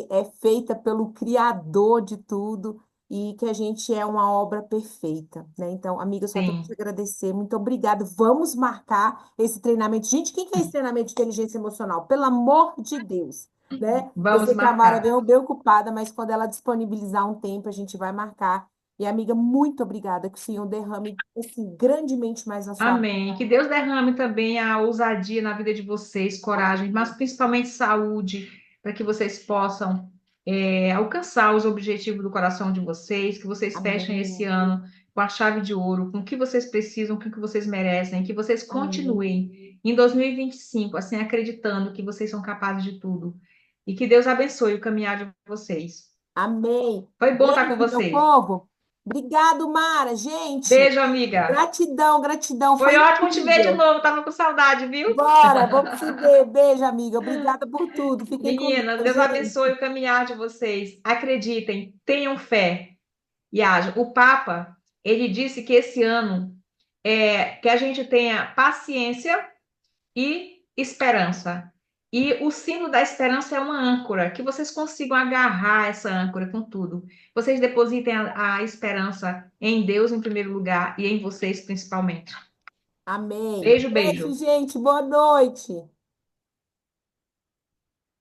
é feita pelo Criador de tudo e que a gente é uma obra perfeita, né? Então, amiga, eu só tenho que te Sim, agradecer. Muito obrigada. Vamos marcar esse treinamento. Gente, quem quer esse treinamento de inteligência emocional? Pelo amor de Deus, né? Eu vamos sei que a Mara marcar. veio bem ocupada, mas quando ela disponibilizar um tempo, a gente vai marcar. E, amiga, muito obrigada, que o Senhor derrame, assim, grandemente mais na sua vida. Amém. Que Deus derrame também a ousadia na vida de vocês, coragem, mas principalmente saúde, para que vocês possam alcançar os objetivos do coração de vocês, que vocês fechem esse Amém. ano com a chave de ouro, com o que vocês precisam, com o que vocês merecem, que vocês Amém. continuem em 2025, assim, acreditando que vocês são capazes de tudo. E que Deus abençoe o caminhar de vocês. Amém. Foi bom estar com Beijo, meu vocês. povo. Obrigado, Mara. Gente, Beijo, amiga. gratidão, gratidão. Foi Foi ótimo te ver de incrível. novo. Tava com saudade, viu? Bora, vamos se ver. Beijo, amiga. Obrigada por tudo. Fiquem com Meninas, Deus, Deus abençoe gente. o caminhar de vocês. Acreditem, tenham fé e ajam. O Papa, ele disse que esse ano que a gente tenha paciência e esperança. E o sino da esperança é uma âncora, que vocês consigam agarrar essa âncora com tudo. Vocês depositem a esperança em Deus em primeiro lugar e em vocês principalmente. Amém. Beijo, Beijo, beijo. gente. Boa noite.